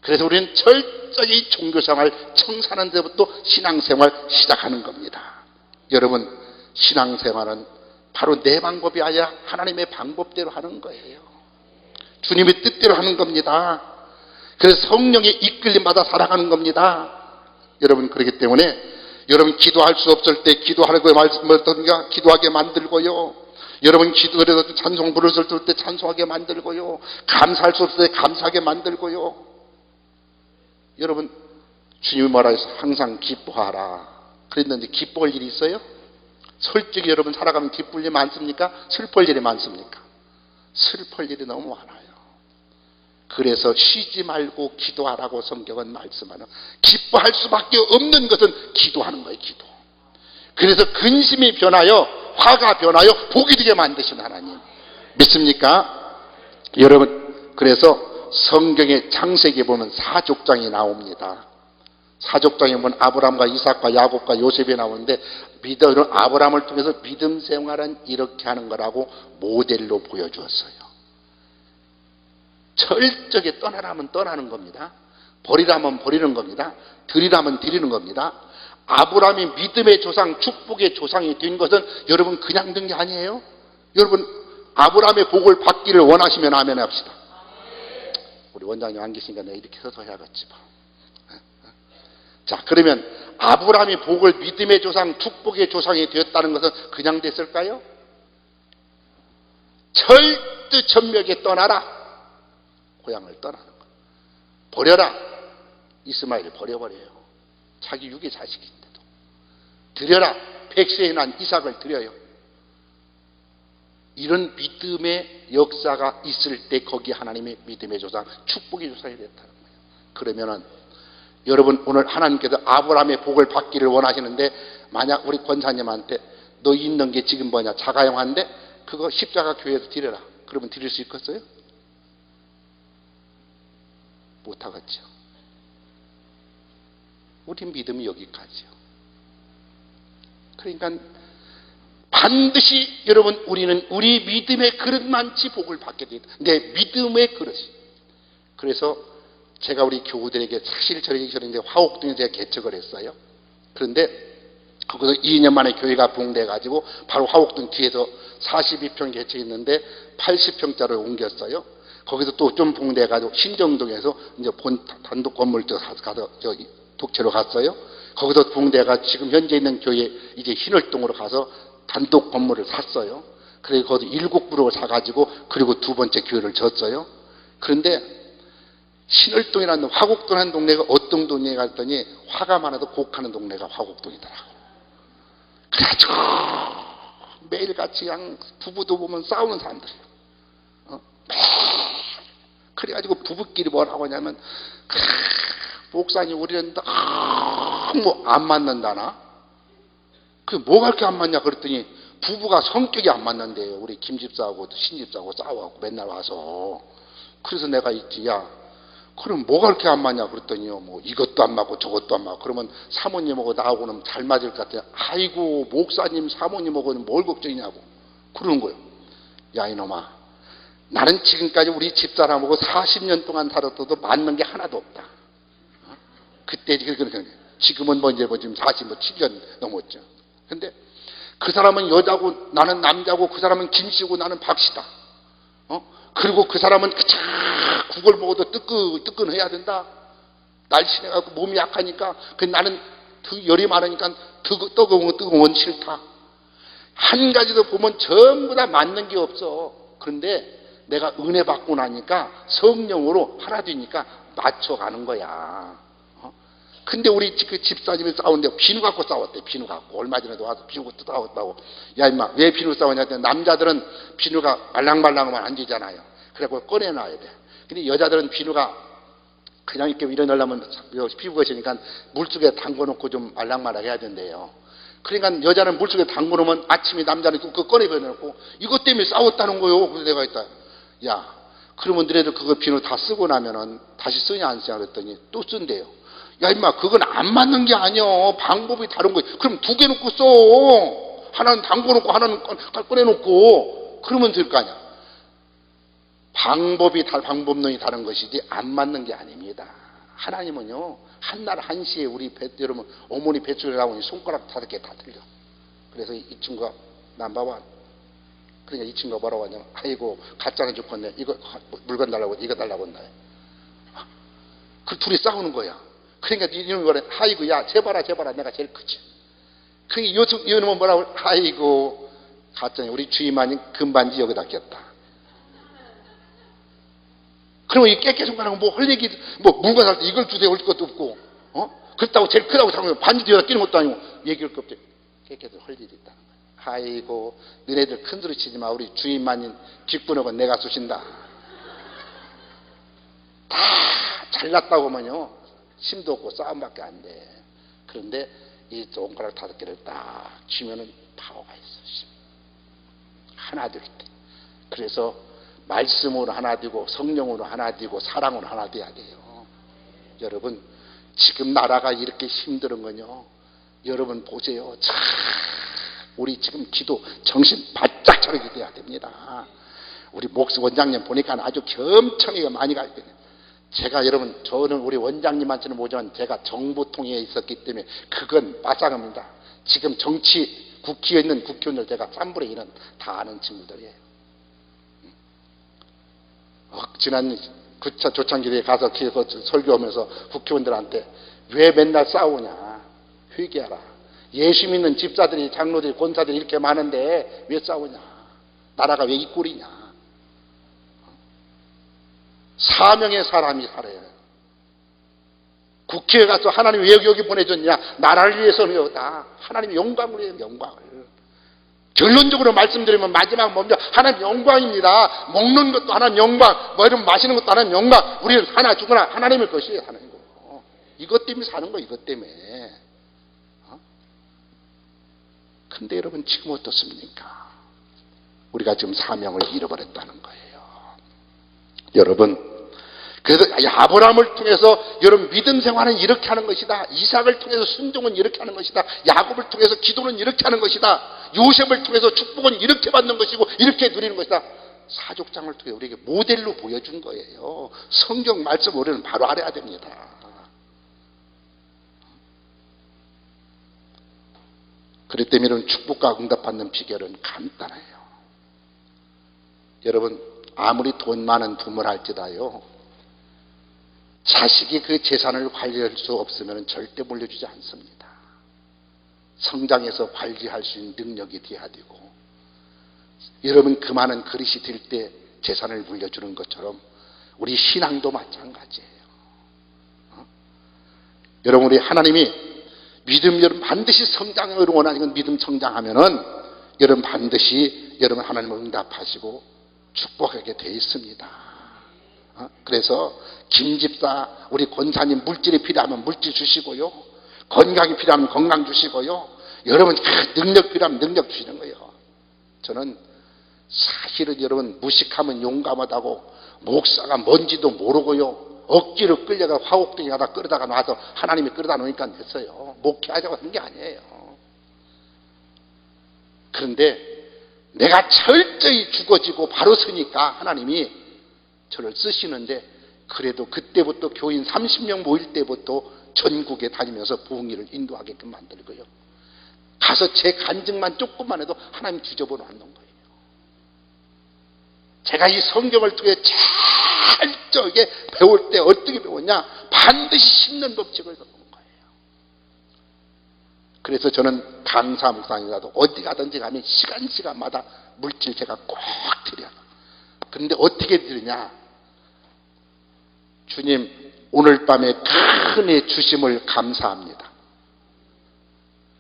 그래서 우리는 철저히 종교생활 청산하는 데부터 신앙생활 시작하는 겁니다. 여러분 신앙생활은 바로 내 방법이 아니라 하나님의 방법대로 하는 거예요. 주님의 뜻대로 하는 겁니다. 그래서 성령의 이끌림받아 살아가는 겁니다. 여러분 그렇기 때문에 여러분 기도할 수 없을 때 기도하라고 말씀하던가 기도하게 만들고요. 여러분 기도해서 찬송 부르실 때 찬송하게 만들고요. 감사할 수 없을 때 감사하게 만들고요. 여러분 주님이 뭐라 해서 항상 기뻐하라 그랬는데 기뻐할 일이 있어요? 솔직히 여러분 살아가면 기쁠 일이 많습니까? 슬플 일이 많습니까? 슬플 일이 너무 많아요. 그래서 쉬지 말고 기도하라고 성경은 말씀하는, 기뻐할 수밖에 없는 것은 기도하는 거예요. 기도. 그래서 근심이 변하여 화가 변하여 복이 되게 만드신 하나님 믿습니까? 여러분, 그래서 성경의 창세기에 보면 사족장이 나옵니다. 사족장에 보면 아브라함과 이삭과 야곱과 요셉이 나오는데, 아브라함을 통해서 믿음 생활은 이렇게 하는 거라고 모델로 보여주었어요. 철저하게 떠나라면 떠나는 겁니다. 버리라면 버리는 겁니다. 드리라면 드리는 겁니다. 아브라함이 믿음의 조상, 축복의 조상이 된 것은 여러분 그냥 된 게 아니에요. 여러분, 아브라함의 복을 받기를 원하시면 아멘 합시다. 우리 원장님 안 계시니까 내가 이렇게 서서 해야겠지. 자, 그러면 아브라함이 복을, 믿음의 조상, 축복의 조상이 되었다는 것은 그냥 됐을까요? 철두천명에 떠나라. 고향을 떠나는 거. 버려라. 이스마엘을 버려버려요. 자기 육의 자식인데도. 드려라. 백세에 난 이삭을 드려요. 이런 믿음의 역사가 있을 때 거기 하나님의 믿음의 조상, 축복의 조상이 됐다는 거예요. 그러면은 여러분, 오늘 하나님께서 아브라함의 복을 받기를 원하시는데, 만약 우리 권사님한테 너 있는 게 지금 뭐냐, 자가용한데 그거 십자가 교회에서 드려라. 그러면 드릴 수 있겠어요? 못하겠죠. 우리 믿음이 여기까지요. 그러니까 반드시 여러분, 우리는 우리 믿음의 그릇만치 복을 받게 됩니다. 내 믿음의 그릇이. 그래서 제가 우리 교우들에게 사실 저희 이제 화옥동에 제가 개척을 했어요. 그런데 거기서 2년 만에 교회가 붕대가지고 바로 화옥동 뒤에서 42평 개척했는데 80평짜리를 옮겼어요. 거기서 또 좀 붕대가지고 신정동에서 이제 본 단독 건물 가서 독채로 갔어요. 거기서 붕대가 지금 현재 있는 교회 이제 신월동으로 가서 단독 건물을 샀어요. 그래서 거기서 7구역을 사가지고 그리고 두 번째 교회를 졌어요. 그런데 신월동이라는 화곡동이라는 동네가 어떤 동네에 갔더니 화가 많아도 곡하는 동네가 화곡동이더라고. 그래가지고 매일같이 그냥 부부도 보면 싸우는 사람들이에요. 그래가지고 부부끼리 뭐라고 하냐면, 목사님 우리는 너무 안 맞는다나? 그 뭐가 그렇게 안 맞냐 그랬더니 부부가 성격이 안 맞는데요. 우리 김집사하고 신집사하고 싸워갖고 맨날 와서. 그래서 내가 있지, 야 그럼 뭐가 그렇게 안 맞냐 그랬더니요, 뭐 이것도 안 맞고 저것도 안 맞고. 그러면 사모님하고 나하고는 잘 맞을 것 같아요. 아이고 목사님 사모님하고는 뭘 걱정이냐고 그러는 거예요. 야 이놈아, 나는 지금까지 우리 집사람하고 40년 동안 살았어도 맞는 게 하나도 없다. 그때 지금은 뭐 이제 뭐 지금 47년 넘었죠. 근데 그 사람은 여자고 나는 남자고, 그 사람은 김씨고 나는 박씨다. 그리고 그 사람은 국을 먹어도 뜨끈해야 된다. 날씬해갖고 몸이 약하니까, 나는 열이 많으니까 뜨거운 건 싫다. 한 가지도 보면 전부 다 맞는 게 없어. 그런데 내가 은혜 받고 나니까 성령으로 하나 되니까 맞춰가는 거야. 근데 우리 그 집사님이 싸우는데 비누 갖고 싸웠대. 비누 갖고. 얼마 전에도 와서 비누 갖고 싸웠다고. 야 임마 왜 비누 싸우냐 했더니, 남자들은 비누가 말랑말랑하면 안 되잖아요. 그래갖고 꺼내놔야 돼. 근데 여자들은 비누가 그냥 이렇게 일어나려면 피부가 있으니까 물속에 담궈놓고 좀 말랑말랑하게 해야 된대요. 그러니까 여자는 물속에 담궈놓으면 아침에 남자는 그거 꺼내버려놓고 이것 때문에 싸웠다는 거요. 그래서 내가 했다. 야 그러면 너네들 그거 비누 다 쓰고 나면은 다시 쓰냐 안 쓰냐 그랬더니 또 쓴대요. 야 임마 그건 안 맞는 게 아니야. 방법이 다른 거야. 그럼 두 개 놓고 써. 하나는 담궈놓고 하나는 꺼내놓고. 그러면 될 거 아니야. 방법론이 다른 것이지 안 맞는 게 아닙니다. 하나님은요 한날 한시에 우리 여러분 어머니 뱃속에 나오니 손가락 5개 다 틀려. 그래서 이 친구가 넘버원. 그러니까 이 친구가 뭐라고 하냐면, 아이고 가짜는 좋겠네. 이거 물건 달라고 이거 달라고 한다. 그 둘이 싸우는 거야. 그러니까 이놈이 뭐래, 아이고 야 재봐라 내가 제일 크지. 그 이놈은 뭐라고, 아이고 가짜냐 우리 주임아님 금반지 여기다 꼈다. 그러면 이 깨깨 손가락은 뭐 할 얘기, 뭐 물건 살 때 이걸 주세요 할 것도 없고, 그렇다고 제일 크다고 장면 반지 뒤에다 끼는 것도 아니고 얘기할 거 없지. 깨깨도 할 일이 있다는 거야. 아이고 너네들 큰 소리 치지 마. 우리 주임만인 뒷분업은 내가 쑤신다. 다 잘났다고 하면요 힘도 없고 싸움밖에 안 돼. 그런데 이 손가락 5개를 딱 쥐면은 파워가 있어. 하나 될 때. 그래서 말씀으로 하나 되고 성령으로 하나 되고 사랑으로 하나 돼야 돼요. 여러분 지금 나라가 이렇게 힘든 건요, 여러분 보세요. 참 우리 지금 기도 정신 바짝 차리게 돼야 됩니다. 우리 목사 원장님 보니까 아주 겸청이가 많이 가 있거든요. 제가 여러분 저는 우리 원장님한테는 모르지만 제가 정보통에 있었기 때문에 그건 빠삭합니다. 지금 정치 국회에 있는 국회의원들 제가 3분의 1은 다 아는 친구들이에요. 지난 구차 조창길에 가서 설교하면서 국회의원들한테 왜 맨날 싸우냐, 회개하라. 예수 믿는 집사들이 장로들이 권사들이 이렇게 많은데 왜 싸우냐, 나라가 왜 이 꼴이냐. 사명의 사람이 살아요. 국회에 가서 하나님 왜 여기 보내줬냐, 나라를 위해서다. 하나님 영광을 위해 영광을. 결론적으로 말씀드리면 마지막 먼저 하나님 영광입니다. 먹는 것도 하나님 영광, 뭐 이런 마시는 것도 하나님 영광. 우리는 하나 죽으나 하나님의 것이에요. 하나님 거. 이것 때문에 사는 거, 이것 때문에. 근데 여러분 지금 어떻습니까? 우리가 지금 사명을 잃어버렸다는 거예요. 여러분, 그래서 아브라함을 통해서 여러분 믿음 생활은 이렇게 하는 것이다. 이삭을 통해서 순종은 이렇게 하는 것이다. 야곱을 통해서 기도는 이렇게 하는 것이다. 요셉을 통해서 축복은 이렇게 받는 것이고 이렇게 누리는 것이다. 사족장을 통해 우리에게 모델로 보여준 거예요. 성경 말씀 우리는 바로 알아야 됩니다. 그렇기 때문에 축복과 응답받는 비결은 간단해요. 여러분 아무리 돈 많은 부모를 할지라요, 자식이 그 재산을 관리할 수 없으면 절대 물려주지 않습니다. 성장해서 관리할 수 있는 능력이 돼야 되고, 여러분 그 많은 그릇이 될 때 재산을 물려주는 것처럼 우리 신앙도 마찬가지예요. 여러분 우리 하나님이 믿음, 여러분 반드시 성장을 원하는 믿음 성장하면은 여러분 반드시 여러분 하나님을 응답하시고 축복하게 되어 있습니다. 그래서 김집사 우리 권사님 물질이 필요하면 물질 주시고요, 건강이 필요하면 건강 주시고요, 여러분 능력 필요하면 능력 주시는 거예요. 저는 사실은 여러분 무식하면 용감하다고, 목사가 뭔지도 모르고요 억지로 끌려가 화곡동에 가다 끌어다가 놔서 하나님이 끌어다 놓으니까 됐어요. 목회하자고 한 게 아니에요. 그런데 내가 철저히 죽어지고 바로 서니까 하나님이 저를 쓰시는데, 그래도 그때부터 교인 30명 모일 때부터 전국에 다니면서 부흥일을 인도하게끔 만들고요, 가서 제 간증만 조금만 해도 하나님 뒤집어 놓는 거예요. 제가 이 성경을 통해 철저하게 배울 때 어떻게 배웠냐, 반드시 심는 법칙을 배운 거예요. 그래서 저는 강사 목사님이라도 어디 가든지 가면 시간마다 물질 제가 꼭 드려요. 그런데 어떻게 드리냐, 주님 오늘 밤에 큰 은혜 주심을 감사합니다.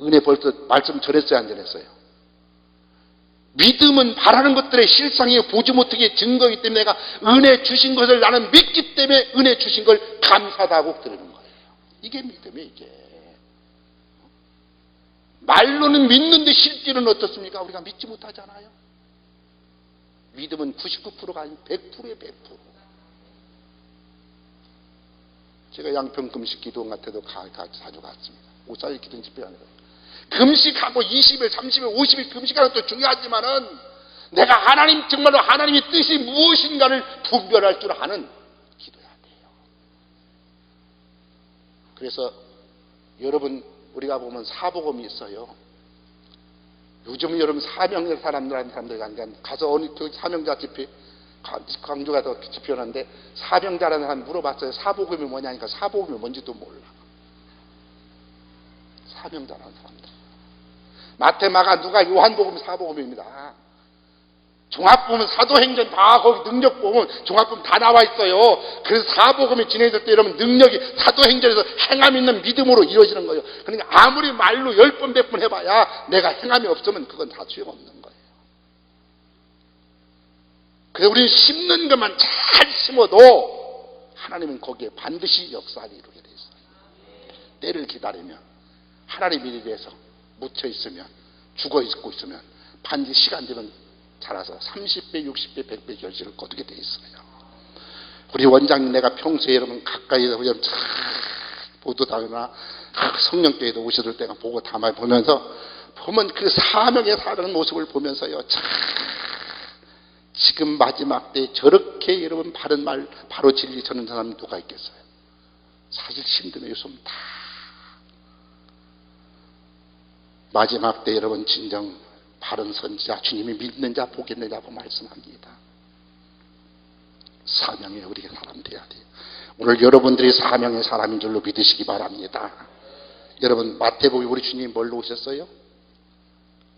은혜 벌써 말씀 전했어요, 안 전했어요? 믿음은 바라는 것들의 실상이 보지 못하게 증거이기 때문에 내가 은혜 주신 것을 나는 믿기 때문에 은혜 주신 걸 감사하다고 드리는 거예요. 이게 믿음이에요. 이게 말로는 믿는데 실제로는 어떻습니까? 우리가 믿지 못하잖아요. 믿음은 99%가 아닌 100%예요. 100%. 제가 양평 금식 기도원 같아도 자주 갔습니다. 5.4일 기도원 집회 하는 거예요. 금식하고 20일, 30일, 50일 금식하는 것도 중요하지만은 내가 하나님, 정말로 하나님의 뜻이 무엇인가를 분별할 줄 아는 기도해야 돼요. 그래서 여러분 우리가 보면 사복음이 있어요. 요즘 여러분 사명자 사람들 가서 어느 사명자 집회, 광주 가서 집회하는데 사명자라는 사람 물어봤어요. 사복음이 뭐냐니까 사복음이 뭔지도 몰라. 사명자라는 사람들. 마태마가 누가 요한복음 사복음입니다. 종합복음 사도행전 다 거기 능력복음 종합복음 다 나와 있어요. 그래서 사복음이 진행될 때 여러분 능력이 사도행전에서 행함 있는 믿음으로 이루어지는 거예요. 그러니까 아무리 말로 10번 100번 해봐야 내가 행함이 없으면 그건 다 소용없는 거예요. 그래서 우리는 심는 것만 잘 심어도 하나님은 거기에 반드시 역사를 이루게 돼 있어요. 때를 기다리면 하나님 일에 대해서 묻혀 있으면 죽어 있고 있으면 반드시 시간 되면 자라서 30배, 60배, 100배 결실을 거두게 돼 있어요. 우리 원장님 내가 평소에 여러분 가까이서 여러분 참 보도다나 성령교회도 오셨을 때가 보고 담아 보면서 보면 그 사명에 사는 모습을 보면서요 참 지금 마지막 때 저렇게 여러분 바른 말 바로 진리 전하는 사람이 누가 있겠어요? 사실 힘든 요소는 다 마지막 때 여러분 진정 바른 선지자 주님이 믿는 자 보겠는 자고 말씀합니다. 사명에 우리가 사람 돼야 돼요. 오늘 여러분들이 사명의 사람인 줄로 믿으시기 바랍니다. 여러분 마태복음에 우리 주님이 뭘로 오셨어요?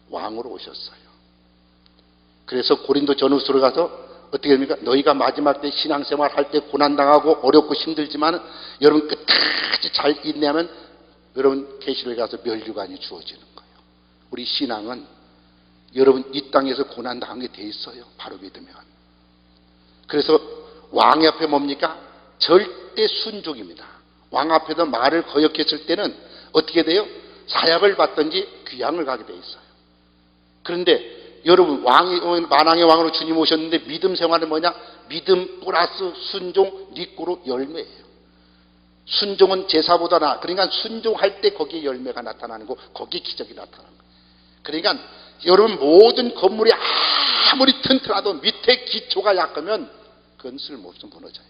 왕으로 오셨어요. 그래서 고린도 전후서로 가서 어떻게 됩니까? 너희가 마지막 때 신앙생활 할 때 고난당하고 어렵고 힘들지만 여러분 끝까지 잘 인내하면 여러분 계시록에 가서 멸류관이 주어지는 거예요. 우리 신앙은 여러분 이 땅에서 고난당하게 돼 있어요. 바로 믿으면. 그래서 왕 앞에 뭡니까? 절대 순종입니다. 왕 앞에서 말을 거역했을 때는 어떻게 돼요? 사약을 받든지 귀양을 가게 돼 있어요. 그런데 여러분 만왕의 왕으로 주님 오셨는데 믿음 생활은 뭐냐? 믿음 플러스 순종 니꾸로 열매예요. 순종은 제사보다 나아. 그러니까 순종할 때 거기에 열매가 나타나는 거, 거기에 기적이 나타나는 거예요. 그러니까 여러분 모든 건물이 아무리 튼튼하도 밑에 기초가 약하면 그건 쓸모없어 무너져요.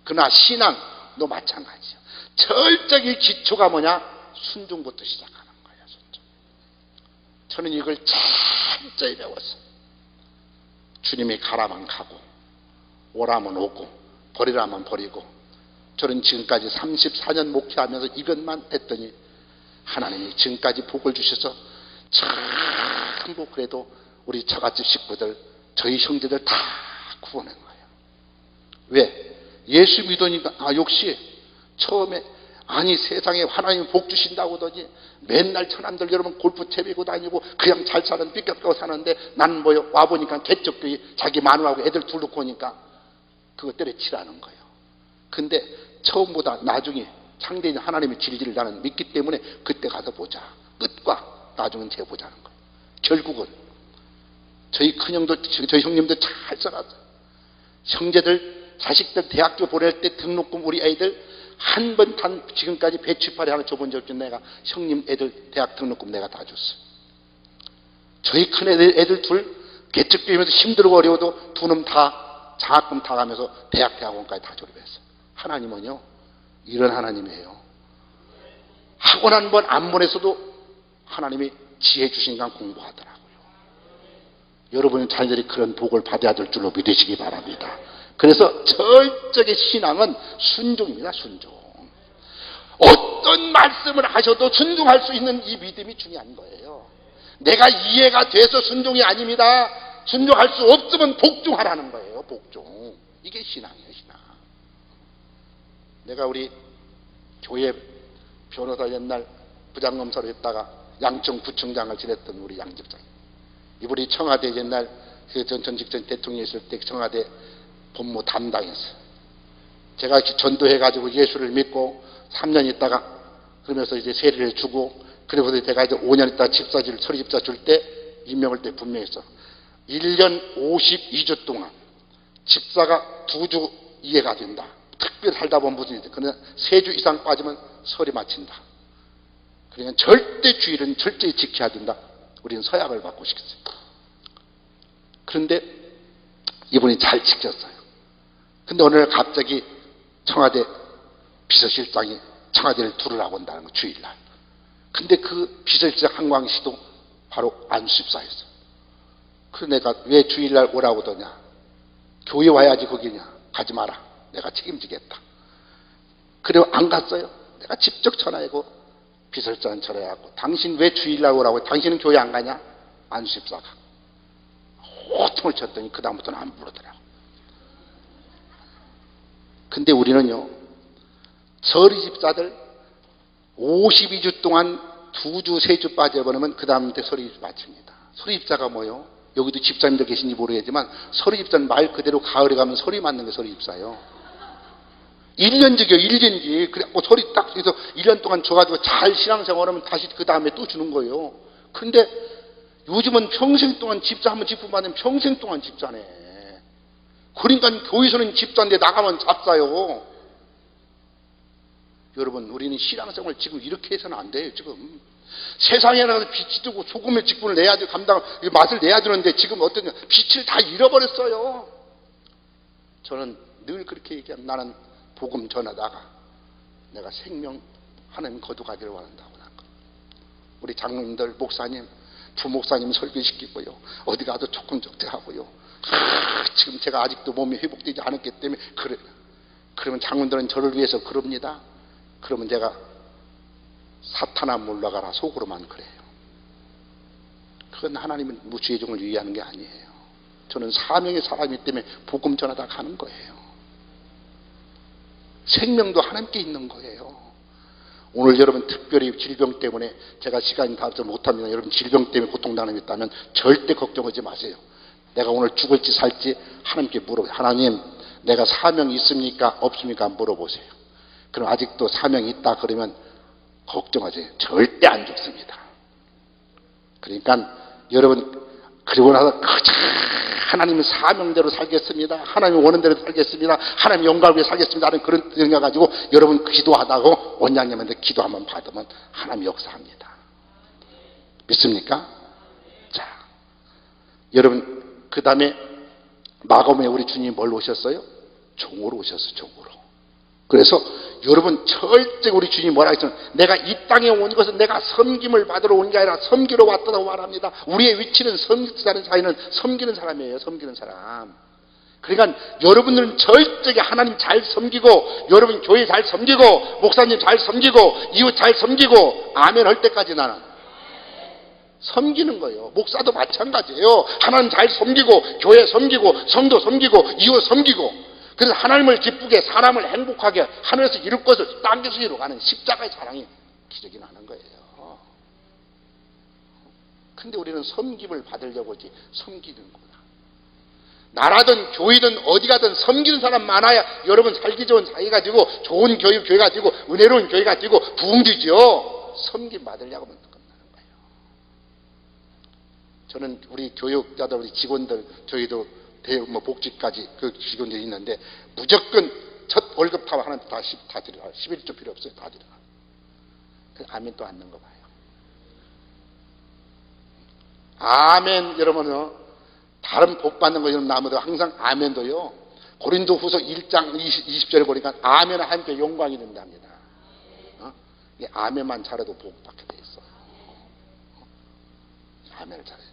그러나 신앙도 마찬가지예요. 철저히 기초가 뭐냐? 순종부터 시작하는 거예요. 순종. 저는 이걸 철저히 배웠어요. 주님이 가라면 가고 오라면 오고 버리라면 버리고 저는 지금까지 34년 목회하면서 이것만 했더니 하나님이 지금까지 복을 주셔서 전부 그래도 우리 저같이 식구들 저희 형제들 다 구원한 거예요. 왜? 예수 믿으니까 역시 처음에 아니 세상에 하나님 복 주신다고 하더니 맨날 천안들 여러분 골프 채비고 다니고 그냥 잘 사는 삐끗하고 사는데 나는 뭐요? 와보니까 개척교회 자기 마누라하고 애들 둘 놓고 오니까 그거 때려치라는 거예요. 근데 처음보다 나중에 상대인 하나님의 진리를 나는 믿기 때문에 그때 가서 보자. 끝과 나중은 재보자는 거예요. 결국은 저희 큰형도 저희 형님도 잘 살았어요. 형제들 자식들 대학교 보낼 때 등록금 우리 애들 한 번 단 지금까지 배추파리 하나 줘본 적 없죠. 내가 형님 애들 대학 등록금 내가 다 줬어요. 저희 큰 애들 둘 개척교회면서 힘들고 어려워도 두 놈 다 장학금 다 가면서 대학원까지 다 졸업했어요. 하나님은요 이런 하나님이에요. 학원 한 번 안 보내서도 하나님이 지혜 주시니까 공부하더라고요. 여러분의 자녀들이 그런 복을 받아야 될 줄로 믿으시기 바랍니다. 그래서 철저하게 신앙은 순종입니다. 순종. 어떤 말씀을 하셔도 순종할 수 있는 이 믿음이 중요한 거예요. 내가 이해가 돼서 순종이 아닙니다. 순종할 수 없으면 복종하라는 거예요. 복종. 이게 신앙이에요. 신앙. 내가 우리 교회 변호사 옛날 부장검사로 했다가 양청 구청장을 지냈던 우리 양 집사님. 이분이 청와대 옛날 전직 대통령이 있을 때 청와대 법무 담당했어요. 제가 전도해가지고 예수를 믿고 3년 있다가 그러면서 이제 세례를 주고 그래서 제가 이제 5년 있다가 집사지를 서리집사 줄 때 임명할 때 분명히 했어. 1년 52주 동안 집사가 2주 이해가 된다. 특별히 살다 보면 무슨 일이지. 그러나 3주 이상 빠지면 설이 마친다. 그러니까 절대 주일은 철저히 지켜야 된다. 우리는 서약을 받고 시켰어요. 그런데 이분이 잘 지켰어요. 근데 어느 날 갑자기 청와대 비서실장이 청와대를 두르라고 온다는 거, 주일날. 근데 그 비서실장 한광 씨도 바로 안수집사였어요. 그래서 내가 왜 주일날 오라고 하더냐. 교회 와야지 거기냐. 가지 마라. 내가 책임지겠다. 그리고 안 갔어요. 내가 직접 전화하고 비서실장 전화해갖고 당신 왜 주일날 오라고 해? 당신은 교회 안 가냐? 안수집사가. 호통을 쳤더니 그 다음부터는 안 부르더라고. 근데 우리는요. 서리집사들 52주 동안 2주, 3주 빠져버리면 그 다음부터 서리집사 마칩니다. 서리집사가 뭐요? 여기도 집사님들 계신지 모르겠지만 서리집사는 말 그대로 가을에 가면 서리 맞는 게 서리집사예요. 1년직이요, 1년직. 그래갖고 소리 딱 해서 1년 동안 줘가지고 잘 신앙생활하면 다시 그 다음에 또 주는 거예요. 근데 요즘은 평생 동안 집사 한번 직분 받으면 평생 동안 집사네. 그러니까 교회에서는 집사인데 나가면 잡사요. 여러분, 우리는 신앙생활 지금 이렇게 해서는 안 돼요. 지금 세상에 나가서 빛이 뜨고 소금의 직분을 내야 돼, 맛을 내야 되는데 지금 어떤 빛을 다 잃어버렸어요. 저는 늘 그렇게 얘기합니다. 나는 복음 전하다가 내가 생명 하나님 거두가기를 원한다고. 우리 장로님들, 목사님, 부목사님 설교시키고요, 어디 가도 조금 적재하고요. 지금 제가 아직도 몸이 회복되지 않았기 때문에 그러면 장로들은 저를 위해서 그럽니다. 그러면 제가 사탄아 물러가라 속으로만 그래요. 그건 하나님은 무주의 종을 위하는 게 아니에요. 저는 사명의 사람이기 때문에 복음 전하다 가는 거예요. 생명도 하나님께 있는 거예요. 오늘 여러분 특별히 질병 때문에 제가 시간이 다 없어서 못합니다. 여러분 질병 때문에 고통당하는 게 있다면 절대 걱정하지 마세요. 내가 오늘 죽을지 살지 하나님께 물어보세요. 하나님, 내가 사명이 있습니까 없습니까 물어보세요. 그럼 아직도 사명이 있다 그러면 걱정하세요. 절대 안 죽습니다. 그러니까 여러분, 그리고 나서 하나님의 사명대로 살겠습니다. 하나님의 원하는 대로 살겠습니다. 하나님의 영광을 위해 살겠습니다. 하는 그런 생각 가지고 여러분 기도하다고 원장님한테 기도 한번 받으면 하나님 역사합니다. 믿습니까? 자, 여러분, 그 다음에 마검에 우리 주님이 뭘 오셨어요? 종으로 오셨어요. 종으로. 그래서 여러분 절대 우리 주님이 뭐라 했으면 내가 이 땅에 온 것은 내가 섬김을 받으러 온 게 아니라 섬기러 왔다고 말합니다. 우리의 위치는 섬기는 사이는 섬기는 사람이에요. 섬기는 사람. 그러니까 여러분들은 절대 하나님 잘 섬기고, 여러분 교회 잘 섬기고, 목사님 잘 섬기고, 이웃 잘 섬기고, 아멘 할 때까지 나는 섬기는 거예요. 목사도 마찬가지예요. 하나님 잘 섬기고, 교회 섬기고, 성도 섬기고, 이웃 섬기고. 그래서 하나님을 기쁘게, 사람을 행복하게 하늘에서 이룰 것을 땅에서 이루어가는 십자가의 사랑이 기적이 나는 거예요. 근데 우리는 섬김을 받으려고 하지 섬기는구나. 나라든 교회든 어디 가든 섬기는 사람 많아야 여러분 살기 좋은 사회 가지고, 좋은 교회 가지고, 은혜로운 교회 가지고 부흥되죠. 섬김 받으려고 하면 끝나는 거예요. 저는 우리 교육자들, 우리 직원들, 저희도 복지까지 그 직원들이 있는데 무조건 첫 월급 타고 하나님 다 들어가. 11조 필요 없어요. 다 들어가. 아멘 또 앉는 거 봐요. 아멘, 여러분은 다른 복 받는 거 여러분 나무도 항상 아멘도요. 고린도 후서 1장 20절에 보니까 아멘은 하나님께 영광이 된답니다. 아멘만 잘해도 복 받게 돼 있어요. 아멘을 잘해야 돼요.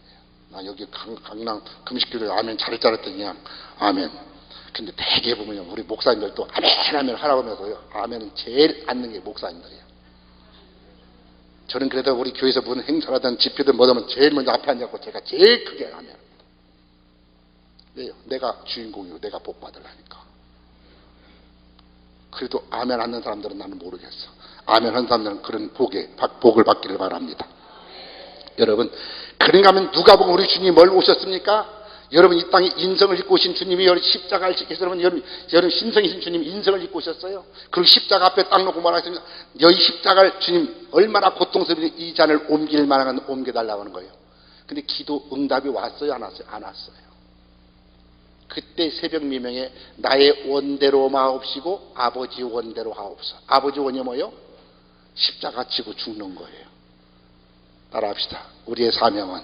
나 여기 강남 금식교회 아멘 잘했더니 그냥 아멘. 근데 대개 보면 우리 목사님들도 아멘 하라고 하면서요, 아멘은 제일 앉는 게 목사님들이에요. 저는 그래도 우리 교회에서 무슨 행사라든 집회든 뭐든 제일 먼저 앞에 앉았고 제가 제일 크게 아멘. 왜요? 내가 주인공이고 내가 복 받으려니까. 그래도 아멘 하는 사람들은 나는 모르겠어. 아멘 하는 사람들은 그런 복을 받기를 바랍니다. 여러분, 그런가 하면 누가복음 우리 주님이 뭘 오셨습니까? 여러분, 이 땅에 인성을 입고 오신 주님이 십자가를 지켜서 여러분 신성이신 주님 인성을 입고 오셨어요. 그리고 십자가 앞에 딱 놓고 말하셨습니다. 여기 십자가를 주님 얼마나 고통스러운 이 잔을 옮길 만한 옮겨달라고 하는 거예요. 근데 기도 응답이 왔어요? 안 왔어요? 안 왔어요. 그때 새벽 미명에 나의 원대로 마옵시고 아버지 원대로 하옵소서. 아버지 원이 뭐예요? 십자가 지고 죽는 거예요. 따라합시다. 우리의 사명은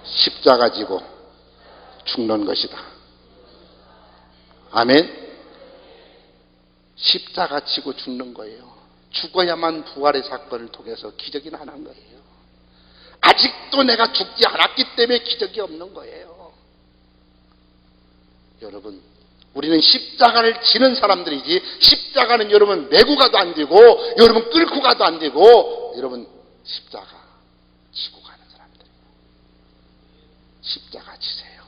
십자가 지고 죽는 것이다. 아멘. 십자가 지고 죽는 거예요. 죽어야만 부활의 사건을 통해서 기적이 나는 거예요. 아직도 내가 죽지 않았기 때문에 기적이 없는 거예요. 여러분, 우리는 십자가를 지는 사람들이지, 십자가는 여러분 메고 가도 안 되고, 여러분 끌고 가도 안 되고, 여러분 십자가 지고 가는 사람들이에요. 십자가 지세요.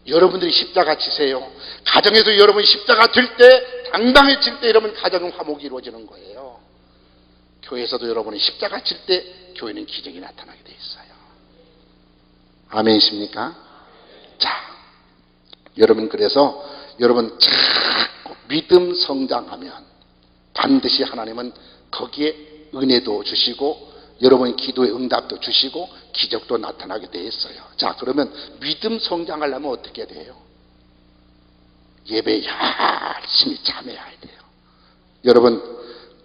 여러분들이 십자가 지세요. 가정에서 여러분 십자가 들 때, 당당해질 때 여러분 가정은 화목이 이루어지는 거예요. 교회에서도 여러분이 십자가 칠 때 교회는 기적이 나타나게 돼 있어요. 아멘이십니까? 자, 여러분, 그래서 여러분 자꾸 믿음 성장하면 반드시 하나님은 거기에 은혜도 주시고 여러분의 기도의 응답도 주시고 기적도 나타나게 돼 있어요. 자, 그러면 믿음 성장하려면 어떻게 돼요? 예배 열심히 참여해야 돼요. 여러분,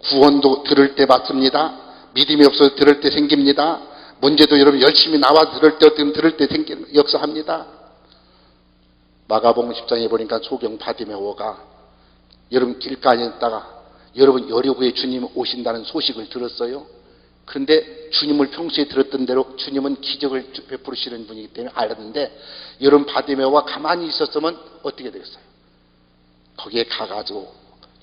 구원도 들을 때 받습니다. 믿음이 없어서 들을 때 생깁니다. 문제도 여러분 열심히 나와 들을 때 생기는 역사합니다. 마가복음 10장에 보니까 소경 바디메오가 여러분 길가에 있다가 여러분 여리고에 주님 오신다는 소식을 들었어요. 그런데 주님을 평소에 들었던 대로 주님은 기적을 베푸시는 분이기 때문에 알았는데 여러분 바디메오가 가만히 있었으면 어떻게 되겠어요? 거기에 가가지고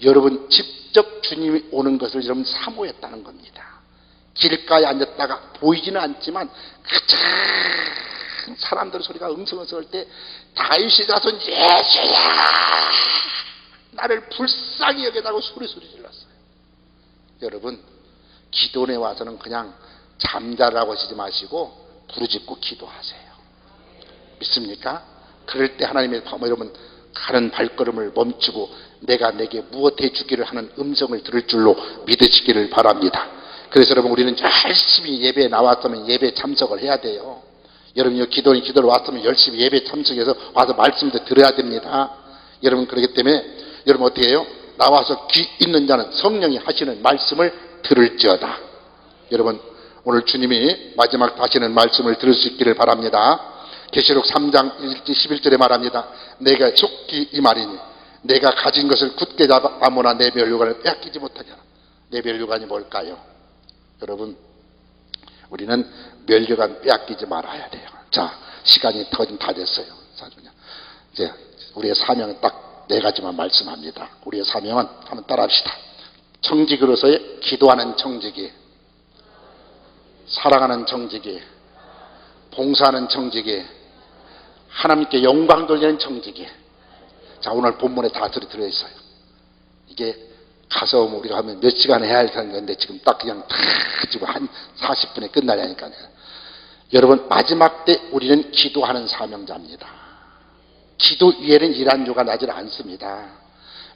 여러분 직접 주님이 오는 것을 여러분 사모했다는 겁니다. 길가에 앉았다가 보이지는 않지만 큰 사람들 소리가 응성응성할 때 다윗의 자손 예수야 나를 불쌍히 여겨다고 소리 질렀어요. 여러분 기도원에 와서는 그냥 잠자라고 하시지 마시고 부르짖고 기도하세요. 믿습니까? 그럴 때 하나님의 여러분 가는 발걸음을 멈추고 내가 내게 무엇 해주기를 하는 음성을 들을 줄로 믿으시기를 바랍니다. 그래서 여러분 우리는 열심히 예배에 나왔으면 예배에 참석을 해야 돼요. 여러분 기도원이 기도를 왔으면 열심히 예배에 참석해서 와서 말씀도 들어야 됩니다. 여러분 그렇기 때문에 여러분 어떻게 해요? 나와서 귀 있는 자는 성령이 하시는 말씀을 들을지어다. 여러분 오늘 주님이 마지막 하시는 말씀을 들을 수 있기를 바랍니다. 계시록 3장 11절에 말합니다. 내가 속히 이 말이니 내가 가진 것을 굳게 잡아 아무나 내 멸류관을 빼앗기지 못하게 하라. 내 멸류관이 뭘까요? 여러분 우리는 멸류관 빼앗기지 말아야 돼요. 자, 시간이 다 됐어요. 이제 우리의 사명은 딱 네 가지만 말씀합니다. 우리의 사명은 한번 따라합시다. 청직으로서의 기도하는 청지기, 사랑하는 청지기, 봉사하는 청지기, 하나님께 영광 돌리는 청지기. 자, 오늘 본문에 다 들어있어요. 이게 가서 우리가 하면 몇 시간 해야 할 건데 지금 딱 그냥 다 지금 한 40분에 끝나려니까요. 여러분 마지막 때 우리는 기도하는 사명자입니다. 기도 위에는 일한조가 나질 않습니다.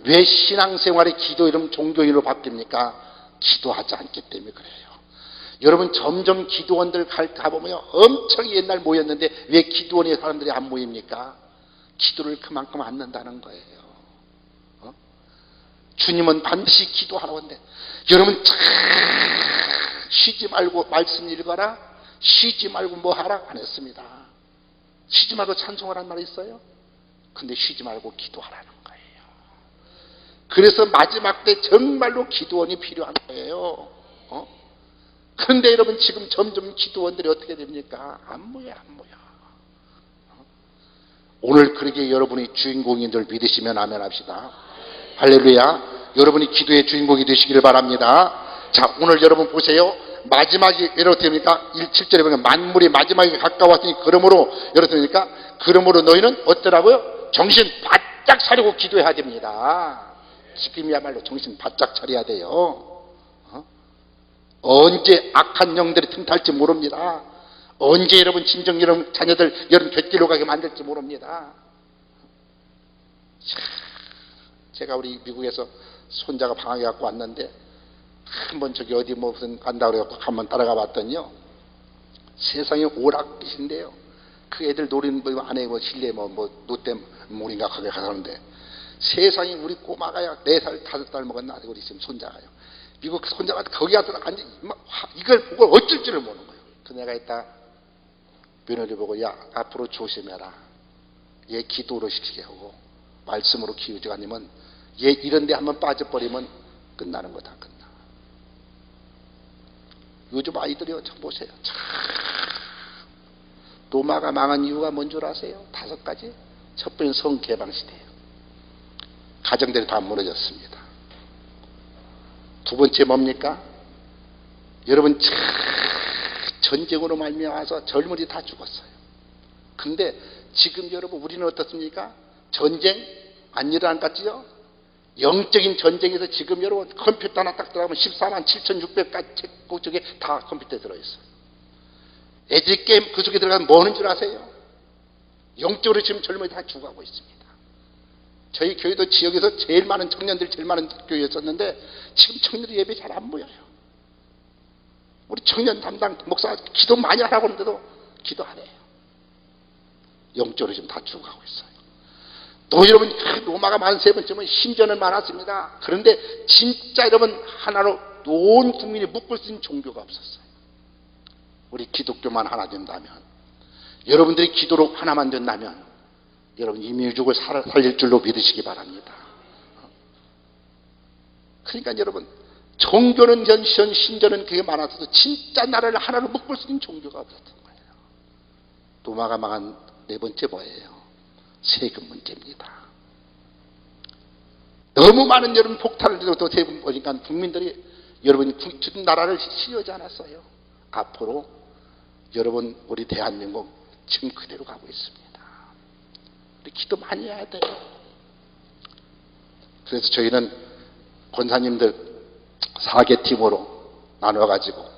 왜 신앙생활의 기도 이름 종교인으로 바뀝니까? 기도하지 않기 때문에 그래요. 여러분 점점 기도원들 가보면 엄청 옛날 모였는데 왜 기도원에 사람들이 안 모입니까? 기도를 그만큼 안 한다는 거예요. 주님은 반드시 기도하라고 하는데 여러분 쉬지 말고 말씀 읽어라, 쉬지 말고 뭐 하라 안 했습니다. 쉬지 말고 찬송하라는 말이 있어요. 근데 쉬지 말고 기도하라는 거예요. 그래서 마지막 때 정말로 기도원이 필요한 거예요. 그런데 여러분 지금 점점 기도원들이 어떻게 됩니까? 안 모여. 오늘 그렇게 여러분이 주인공인 줄 믿으시면 아멘 합시다. 할렐루야. 여러분이 기도의 주인공이 되시기를 바랍니다. 자, 오늘 여러분 보세요. 마지막이 어떻게 됩니까? 7절에 보면 만물이 마지막에 가까웠으니 그러므로 여러분 됩니까? 그러므로 너희는 어떠라고요? 정신 바짝 차리고 기도해야 됩니다. 지금이야말로 정신 바짝 차려야 돼요. 언제 악한 영들이 틈탈지 모릅니다. 언제 여러분 진정 여러분 자녀들 여러분 곁길로 가게 만들지 모릅니다. 제가 우리 미국에서 손자가 방학에 갖고 왔는데 한번 저기 어디 무슨 간다 그래갖고 한번 따라가 봤더니요 세상에 오락깃인데요. 그 애들 노리는 뭐 안에 뭐 실내 뭐 롯데 몰인가 가게 가는데 세상에 우리 꼬마가요 4살 5살 먹었나 우리 지금 손자가요. 미국 손자가 거기 가서 앉아 이걸 보고 어쩔 줄을 모르는 거예요. 그 내가 이따 며느리 보고 야 앞으로 조심해라. 얘 기도로 시키게 하고 말씀으로 키우지 아니면 얘 이런 데 한번 빠져버리면 끝나는 거다. 끝나. 요즘 아이들이요 참 보세요. 참 로마가 망한 이유가 뭔 줄 아세요? 5가지. 첫 번째는 성개방시대예요. 가정들이 다 무너졌습니다. 두 번째 뭡니까? 여러분 전쟁으로 말미암아서 젊은이 다 죽었어요. 근데 지금 여러분 우리는 어떻습니까? 전쟁 안 일어난 것 같지요? 영적인 전쟁에서 지금 여러분 컴퓨터 하나 딱 들어가면 14만 7,600가지 그쪽에 다 컴퓨터에 들어있어요. 애들 게임 그 속에 들어가면 뭐 하는 줄 아세요? 영적으로 지금 젊은이 다 죽어가고 있습니다. 저희 교회도 지역에서 제일 많은 청년들이 제일 많은 교회였었는데 지금 청년들 예배 잘 안 모여요. 우리 청년 담당 목사 기도 많이 하라고 하는데도 기도 안 해요. 영적으로 지금 다 죽어가고 있어요. 또 여러분, 로마가 43번쯤은 신전은 많았습니다. 그런데 진짜 여러분 하나로 온 국민이 묶을 수 있는 종교가 없었어요. 우리 기독교만 하나 된다면, 여러분들이 기도로 하나만 된다면 여러분 이 민족을 살릴 줄로 믿으시기 바랍니다. 그러니까 여러분, 종교는 전시전, 신전은 그게 많았어도 진짜 나라를 하나로 묶을 수 있는 종교가 없었던 거예요. 로마가 망한 네 번째 뭐예요? 세금 문제입니다. 너무 많은 여러분 폭탄을 들어도 세금 보니까 국민들이 여러분이 나라를 싫어하지 않았어요. 앞으로 여러분 우리 대한민국 지금 그대로 가고 있습니다. 우리 기도 많이 해야 돼요. 그래서 저희는 권사님들 4개 팀으로 나눠가지고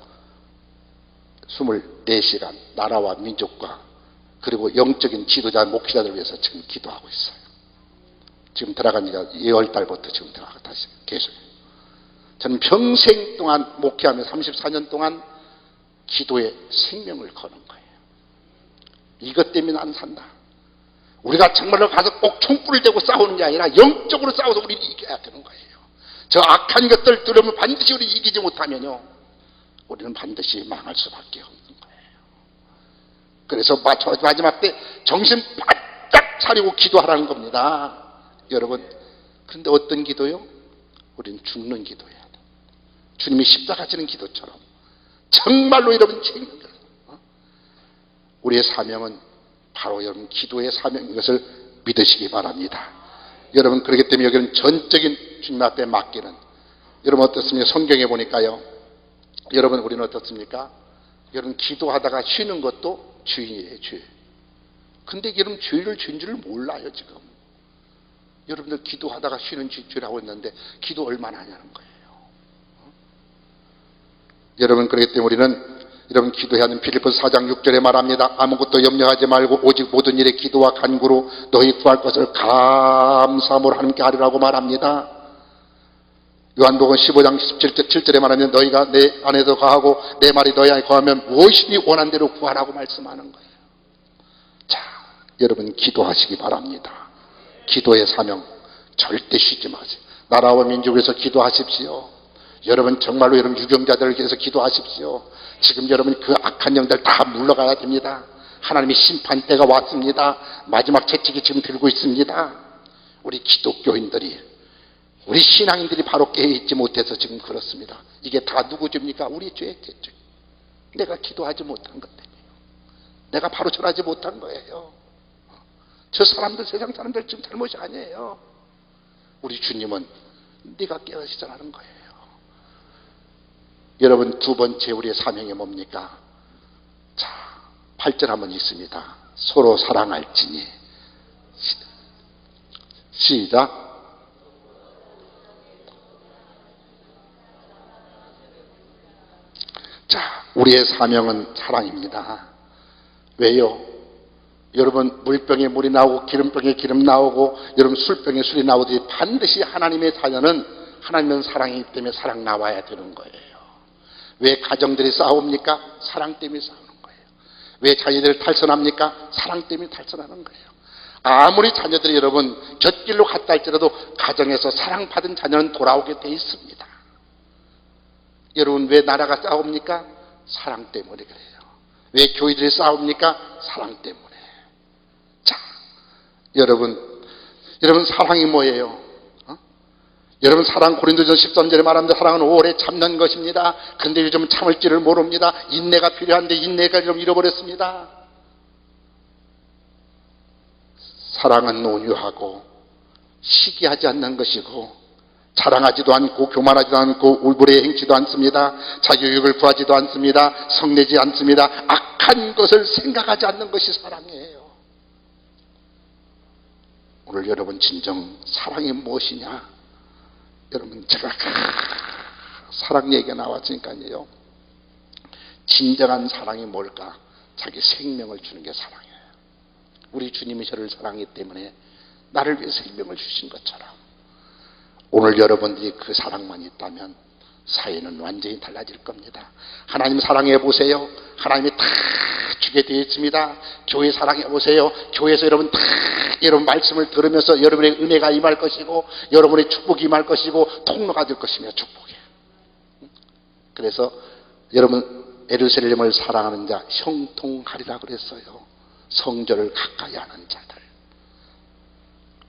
24시간 나라와 민족과 그리고 영적인 지도자, 목회자들을 위해서 지금 기도하고 있어요. 지금 들어간 지가 2월달부터 지금 들어가고 다시 계속. 저는 평생 동안 목회하며 34년 동안 기도에 생명을 거는 거예요. 이것 때문에 안 산다. 우리가 정말로 가서 꼭 총불을 대고 싸우는 게 아니라 영적으로 싸워서 우리는 이겨야 되는 거예요. 저 악한 것들 들으면 반드시 우리 이기지 못하면요, 우리는 반드시 망할 수밖에 없는 거예요. 그래서 마지막 때 정신 바짝 차리고 기도하라는 겁니다. 여러분, 그런데 어떤 기도요? 우리는 죽는 기도해야 돼. 주님이 십자가 지는 기도처럼 정말로 여러분 책임을, 우리의 사명은 바로 여러분 기도의 사명인 것을 믿으시기 바랍니다. 여러분, 그렇기 때문에 여기는 전적인 주님 앞에 맡기는, 여러분 어떻습니까? 성경에 보니까요, 여러분 우리는 어떻습니까? 여러분 기도하다가 쉬는 것도 죄이에요, 죄. 근데 여러분 죄를 지은 줄을 몰라요. 지금 여러분들 기도하다가 쉬는 죄라고 했는데 기도 얼마나 하냐는 거예요. 여러분, 그렇기 때문에 우리는 여러분 기도해야 하는 빌립보서 4장 6절에 말합니다. 아무것도 염려하지 말고 오직 모든 일에 기도와 간구로 너희 구할 것을 감사함으로 하나님께 하리라고 말합니다. 요한복음 15장 7절에 말하면 너희가 내 안에서 거하고 내 말이 너희 안에 거하면 무엇이니 원한 대로 구하라고 말씀하는 거예요. 자, 여러분 기도하시기 바랍니다. 기도의 사명 절대 쉬지 마세요. 나라와 민족을 위해서 기도하십시오. 여러분 정말로 여러분 유경자들을 위해서 기도하십시오. 지금 여러분 그 악한 영들 다 물러가야 됩니다. 하나님의 심판 때가 왔습니다. 마지막 채찍이 지금 들고 있습니다. 우리 기독교인들이, 우리 신앙인들이 바로 깨어있지 못해서 지금 그렇습니다. 이게 다 누구 죄입니까? 우리 죄겠죠. 내가 기도하지 못한 것 때문에요. 내가 바로 전하지 못한 거예요. 저 사람들, 세상 사람들 지금 잘못이 아니에요. 우리 주님은 네가 깨어있으라는 거예요. 여러분, 두 번째 우리의 사명이 뭡니까? 자, 8절 한번 있습니다. 서로 사랑할지니. 시작. 자, 우리의 사명은 사랑입니다. 왜요? 여러분, 물병에 물이 나오고 기름병에 기름 나오고 여러분 술병에 술이 나오듯이 반드시 하나님의 자녀는 하나님은 사랑이기 때문에 사랑 나와야 되는 거예요. 왜 가정들이 싸웁니까? 사랑 때문에 싸우는 거예요. 왜 자녀들이 탈선합니까? 사랑 때문에 탈선하는 거예요. 아무리 자녀들이 여러분 곁길로 갔다 할지라도 가정에서 사랑받은 자녀는 돌아오게 돼 있습니다. 여러분, 왜 나라가 싸웁니까? 사랑 때문에 그래요. 왜 교회들이 싸웁니까? 사랑 때문에. 자, 여러분 사랑이 뭐예요? 여러분, 사랑, 고린도전서 13절에 말합니다. 사랑은 오래 참는 것입니다. 그런데 요즘은 참을 줄을 모릅니다. 인내가 필요한데 인내가 좀 잃어버렸습니다. 사랑은 온유하고 시기하지 않는 것이고 자랑하지도 않고 교만하지도 않고 울부리에 행치도 않습니다. 자기유익을 구하지도 않습니다. 성내지 않습니다. 악한 것을 생각하지 않는 것이 사랑이에요. 오늘 여러분 진정 사랑이 무엇이냐? 여러분, 제가 사랑 얘기가 나왔으니까요. 진정한 사랑이 뭘까? 자기 생명을 주는 게 사랑이에요. 우리 주님이 저를 사랑하기 때문에 나를 위해 생명을 주신 것처럼 오늘 여러분들이 그 사랑만 있다면 사회는 완전히 달라질 겁니다. 하나님 사랑해 보세요. 하나님이 다 주게 되어 있습니다. 교회 사랑해 보세요. 교회에서 여러분 다 여러분 말씀을 들으면서 여러분의 은혜가 임할 것이고 여러분의 축복이 임할 것이고 통로가 될 것이며 축복이에요. 그래서 여러분 예루살렘을 사랑하는 자 형통하리라 그랬어요. 성전을 가까이 하는 자들.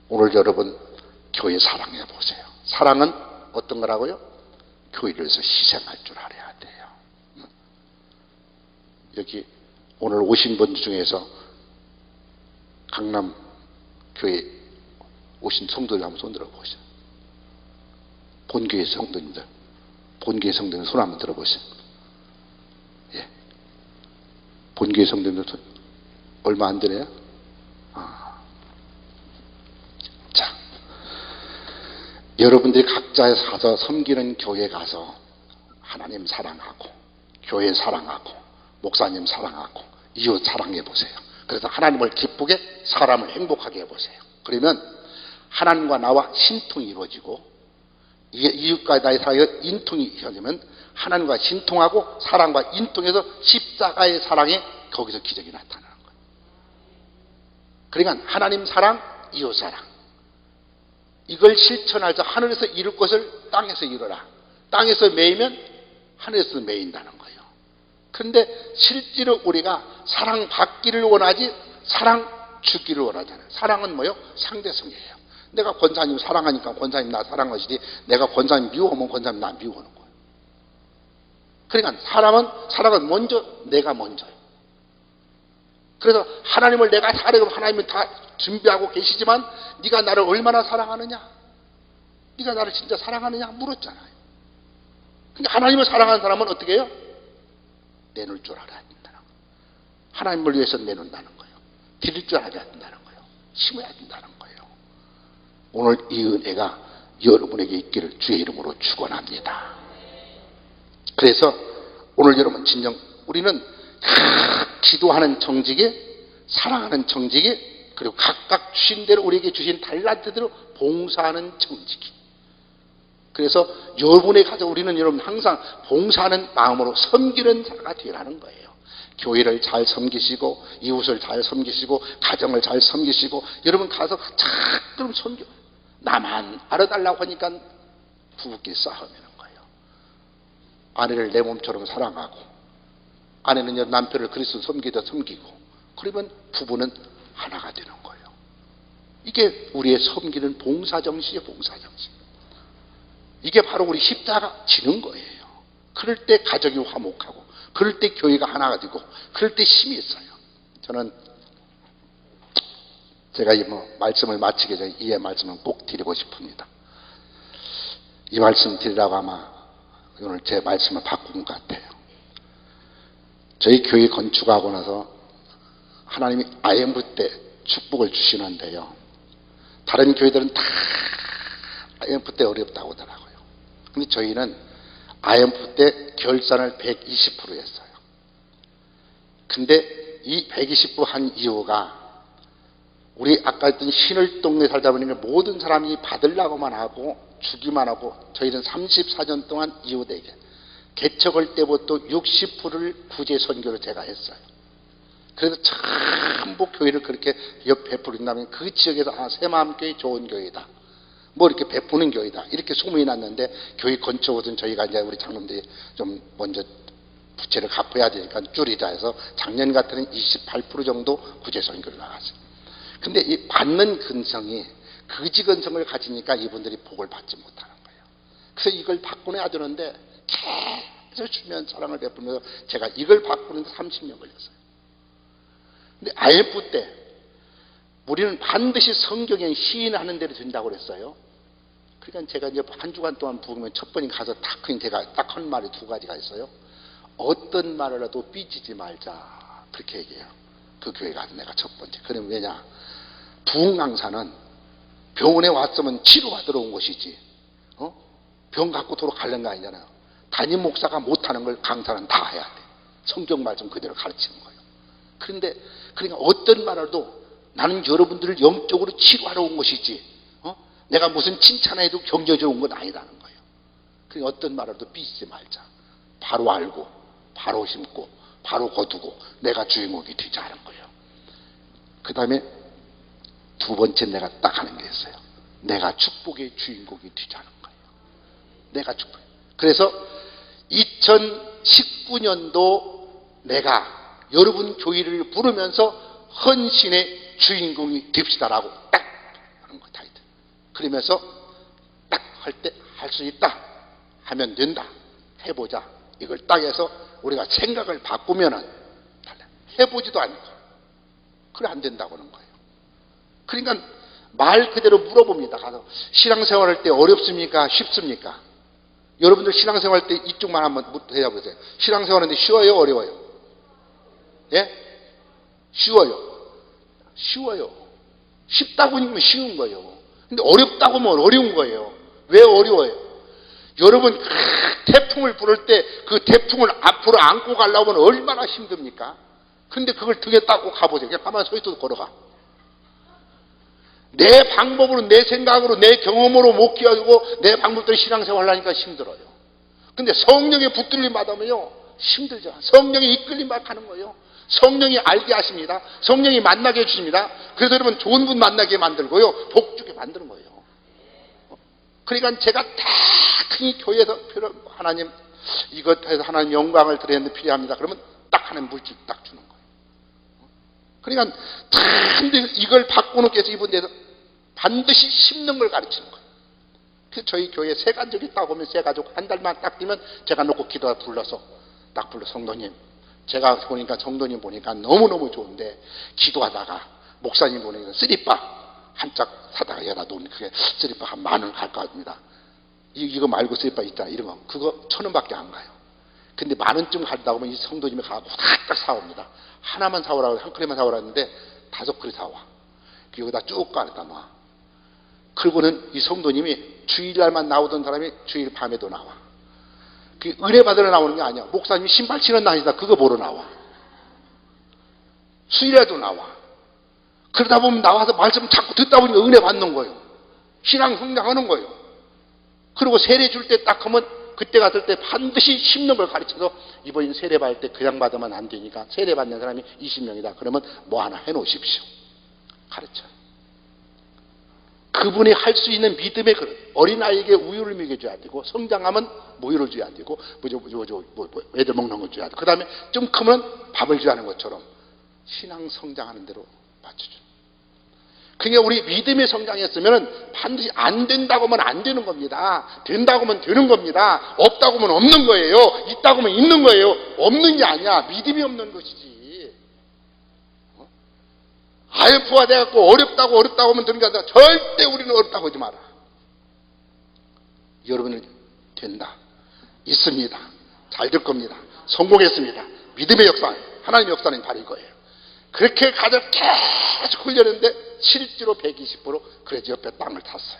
오늘 여러분 교회 사랑해 보세요. 사랑은 어떤 거라고요? 교회를 위해서 희생할 줄 알아야 돼요. 여기 오늘 오신 분 중에서 강남 교회 오신 성도들 한번 손 들어보시죠. 본교회 성도님들, 본교회 성도님들 손 한번 들어보시죠. 예. 본교회 성도님들 손 얼마 안 되네요. 자, 여러분들이 각자 가서 섬기는 교회 가서 하나님 사랑하고 교회 사랑하고 목사님 사랑하고 이웃 사랑해 보세요. 그래서 하나님을 기쁘게 사람을 행복하게 해보세요. 그러면 하나님과 나와 신통이 이루어지고 이웃과 나의 사이에 인통이 이루어지면 하나님과 신통하고 사랑과 인통해서 십자가의 사랑에 거기서 기적이 나타나는 거예요. 그러니까 하나님 사랑, 이웃 사랑 이걸 실천해서 하늘에서 이룰 것을 땅에서 이루라. 땅에서 매이면 하늘에서 매인다는 거예요. 그런데 실제로 우리가 사랑받기를 원하지 사랑 주기를 원하잖아요. 사랑은 뭐예요? 상대성이에요. 내가 권사님 사랑하니까 권사님 나 사랑하시지 내가 권사님 미워하면 권사님 나 미워하는 거예요. 그러니까 사랑은 먼저 내가 먼저예요. 그래서 하나님을 내가 사랑하면 하나님이 다 준비하고 계시지만 네가 나를 얼마나 사랑하느냐? 네가 나를 진짜 사랑하느냐? 물었잖아요. 근데 하나님을 사랑하는 사람은 어떻게 해요? 내놓을 줄 알아야 된다는 거예요. 하나님을 위해서 내놓는다는 거예요. 드릴 줄 알아야 된다는 거예요. 심어야 된다는 거예요. 오늘 이 은혜가 여러분에게 있기를 주의 이름으로 축원합니다. 그래서 오늘 여러분 진정 우리는 기도하는 정직에 사랑하는 정직에 그리고 각각 주신 대로 우리에게 주신 달란트대로 봉사하는 정직이. 그래서 여러분의 가정 우리는 여러분 항상 봉사하는 마음으로 섬기는 자가 되라는 거예요. 교회를 잘 섬기시고 이웃을 잘 섬기시고 가정을 잘 섬기시고 여러분 가서 자꾸 섬겨. 나만 알아달라고 하니까 부부끼리 싸우는 거예요. 아내를 내 몸처럼 사랑하고 아내는 남편을 그리스도 섬기다 섬기고 그러면 부부는 하나가 되는 거예요. 이게 우리의 섬기는 봉사정신이에요. 봉사정신. 이게 바로 우리 십자가 지는 거예요. 그럴 때 가정이 화목하고 그럴 때 교회가 하나가 되고 그럴 때 힘이 있어요. 저는 제가 이 말씀을 마치기 전에 이 말씀을 꼭 드리고 싶습니다. 이 말씀 드리라고 아마 오늘 제 말씀을 바꾼 것 같아요. 저희 교회 건축하고 나서 하나님이 IMF 때 축복을 주시는데요. 다른 교회들은 다 IMF 때 어렵다고 하더라고요. 근데 저희는 IMF 때 결산을 120% 했어요. 근데 이 120% 한 이유가 우리 아까 했던 신을동에 살다 보니까 모든 사람이 받으려고만 하고 주기만 하고 저희는 34년 동안 이웃에게 개척할 때부터 60%를 구제 선교를 제가 했어요. 그래서 전부 교회를 그렇게 베풀린다면 그 지역에서 새마음교회 좋은 교회다. 뭐 이렇게 베푸는 교회다. 이렇게 소문이 났는데 교회 건축은 저희가 이제 우리 장로들이 좀 먼저 부채를 갚아야 되니까 줄이자 해서 작년 같은 28% 정도 구제 선교를 나갔어요. 근데 이 받는 근성이 거지 근성을 가지니까 이분들이 복을 받지 못하는 거예요. 그래서 이걸 바꿔내야 되는데 계속 주면 사랑을 베풀면서 제가 이걸 바꾸는데 30년 걸렸어요. 근데 IMF 때 우리는 반드시 성경에 시인하는 대로 된다고 그랬어요. 그러니까 제가 이제 한 주간 동안 부으면 첫 번에 가서 제가 딱 한 말이 두 가지가 있어요. 어떤 말을 해도 삐지지 말자. 그렇게 얘기해요. 그 교회 가서 내가 첫 번째. 그러면 왜냐? 부흥 강사는 병원에 왔으면 치료받으러 온 것이지. 병 갖고 도로 가는 거 아니잖아요. 담임 목사가 못하는 걸 강사는 다 해야 돼. 성경 말씀 그대로 가르치는 거예요. 그런데 그러니까 어떤 말을 해도 나는 여러분들을 영적으로 치료하러 온 것이지, 내가 무슨 칭찬해도 경제적으로 온 건 아니라는 거예요. 그러니까 어떤 말을 도 삐지지 말자. 바로 알고, 바로 심고, 바로 거두고 내가 주인공이 되지 않은 거예요. 그 다음에 두 번째 내가 딱 하는 게 있어요. 내가 축복의 주인공이 되지 않은 거예요. 내가 축복. 그래서 2019년도 내가 여러분 교회를 부르면서 헌신의 주인공이 됩시다라고 딱 하는 거 타이틀. 그러면서 딱 할 때 할 수 있다. 하면 된다. 해보자. 이걸 딱 해서 우리가 생각을 바꾸면은 해보지도 않고 그래 안 된다고 하는 거예요. 그러니까 말 그대로 물어봅니다. 가서 신앙생활 할 때 어렵습니까? 쉽습니까? 여러분들 신앙생활 할 때 이쪽만 한번 대답해보세요. 신앙생활 하는데 쉬워요? 어려워요? 예? 쉬워요. 쉬워요. 쉽다고 하면 쉬운 거예요. 근데 어렵다고 하면 어려운 거예요. 왜 어려워요? 여러분 태풍을 부를 때 그 태풍을 앞으로 안고 가려고 하면 얼마나 힘듭니까? 근데 그걸 등에 따고 가보세요. 그냥 가만히 서 있어도 걸어가. 내 방법으로, 내 생각으로, 내 경험으로 못 키워주고 내 방법대로 신앙생활을 하니까 힘들어요. 근데 성령의 붙들림 받으면요 힘들죠. 성령의 이끌림 받는 거예요. 성령이 알게 하십니다. 성령이 만나게 해주십니다. 그래서 여러분 좋은 분 만나게 만들고요 복 주게 만드는 거예요. 그러니까 제가 다 큰 교회에서 하나님 이것 해서 하나님 영광을 드리는데 필요합니다. 그러면 딱 하나님 물질 딱 주는 거예요. 그러니까 참 이걸 바꿔놓기 위해서 이분 데서 반드시 심는 걸 가르치는 거예요. 그래서 저희 교회에 세 가족이 있다고 보면 세 가족 한 달만 딱 되면 제가 놓고 기도하 불러서 딱 불러 성도님 제가 보니까 성도님 보니까 너무너무 좋은데 기도하다가 목사님 보니까 쓰리빠 한 짝 사다가 여기다 놓으면 그게 쓰리빠 한 10,000원 갈 것 같습니다. 이거 말고 쓰리빠 있잖아 이런 거 그거 1,000원밖에 안 가요. 근데 10,000원쯤 간다고 하면 이 성도님이 가고 딱 사옵니다. 하나만 사오라고 한 그릇만 사오라 했는데 5그릇 사와. 여기다 쭉 꺼내다 놔. 그리고는 이 성도님이 주일날만 나오던 사람이 주일 밤에도 나와. 그 은혜 받으러 나오는 게 아니야. 목사님이 신발 신었나 하시다 그거 보러 나와. 수일에도 나와. 그러다 보면 나와서 말씀 자꾸 듣다 보니까 은혜 받는 거예요. 신앙 성장하는 거예요. 그리고 세례 줄 때 딱 하면 그때 갔을 때 반드시 심는 걸 가르쳐서 이번에 세례 받을 때 그냥 받으면 안 되니까 세례 받는 사람이 20명이다. 그러면 뭐 하나 해놓으십시오. 가르쳐요. 그분이 할 수 있는 믿음의 그릇. 어린아이에게 우유를 먹여줘야 되고 성장하면 모유를 줘야 되고 애들 먹는 걸 줘야 되고 그 다음에 좀 크면 밥을 줘야 하는 것처럼 신앙 성장하는 대로 맞춰줘. 그러니까 우리 믿음이 성장했으면 반드시 안 된다고 하면 안 되는 겁니다. 된다고 하면 되는 겁니다. 없다고 하면 없는 거예요. 있다고 하면 있는 거예요. 없는 게 아니야. 믿음이 없는 것이지. IMF가 돼갖고 어렵다고 하면 되는 게 아니라 절대 우리는 어렵다고 하지 마라. 여러분은 된다. 있습니다. 잘 될 겁니다. 성공했습니다. 믿음의 역사, 하나님의 역사는 바로 이거예요. 그렇게 가져 계속 훈련했는데 실제로 120% 그래서 옆에 땅을 탔어요.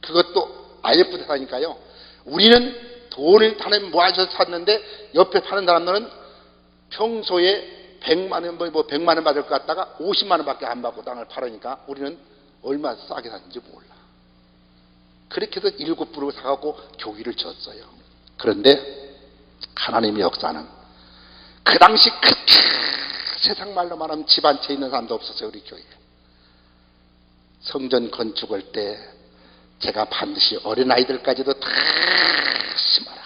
그것도 IMF 사니까요. 우리는 돈을 하나님 모아서 샀는데 옆에 파는 사람들은 평소에 100만 원, 100만 원 받을 것 같다가 50만 원밖에 안 받고 땅을 팔으니까 우리는 얼마 싸게 샀는지 몰라. 그렇게 해서 7부를 사갖고 교회를 졌어요. 그런데 하나님의 역사는 그 당시 세상 말로 말하면 집 한 채 있는 사람도 없었어요. 우리 교회에. 성전 건축할 때 제가 반드시 어린아이들까지도 다 심어라.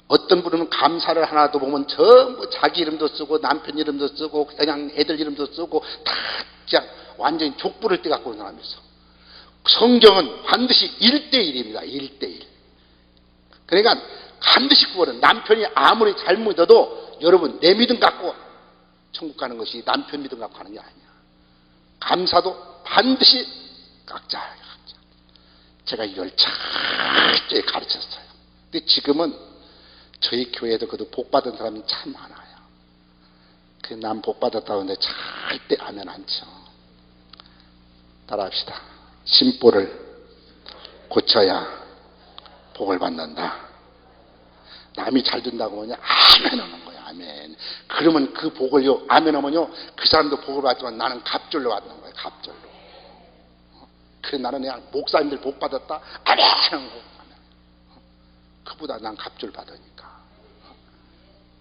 어떤 분은 감사를 하나도 보면 전부 자기 이름도 쓰고 남편 이름도 쓰고 그냥 애들 이름도 쓰고 다 그냥 완전히 족부를 떼갖고 온 사람이 있어. 성경은 반드시 1:1입니다. 1:1. 그러니까 반드시 그거는 남편이 아무리 잘못해도 여러분 내 믿음 갖고 천국 가는 것이 남편 믿음 갖고 가는 게 아니야. 감사도 반드시 각자. 제가 이걸 철저히 가르쳤어요. 근데 지금은 저희 교회에도 그래도 복 받은 사람이 참 많아요. 그 난 복 받았다고 하는데 절대 하면 안 쳐. 따라합시다. 심보를 고쳐야 복을 받는다. 남이 잘 된다고 하냐? 아멘 하는 거야. 아멘. 그러면 그 복을요, 아멘하면요, 그 사람도 복을 받지만 나는 갑절로 받는 거예요. 갑절로. 그래, 나는 그냥 목사님들 복 받았다, 아멘 하는 거. 그보다 난 갑절 받으니까.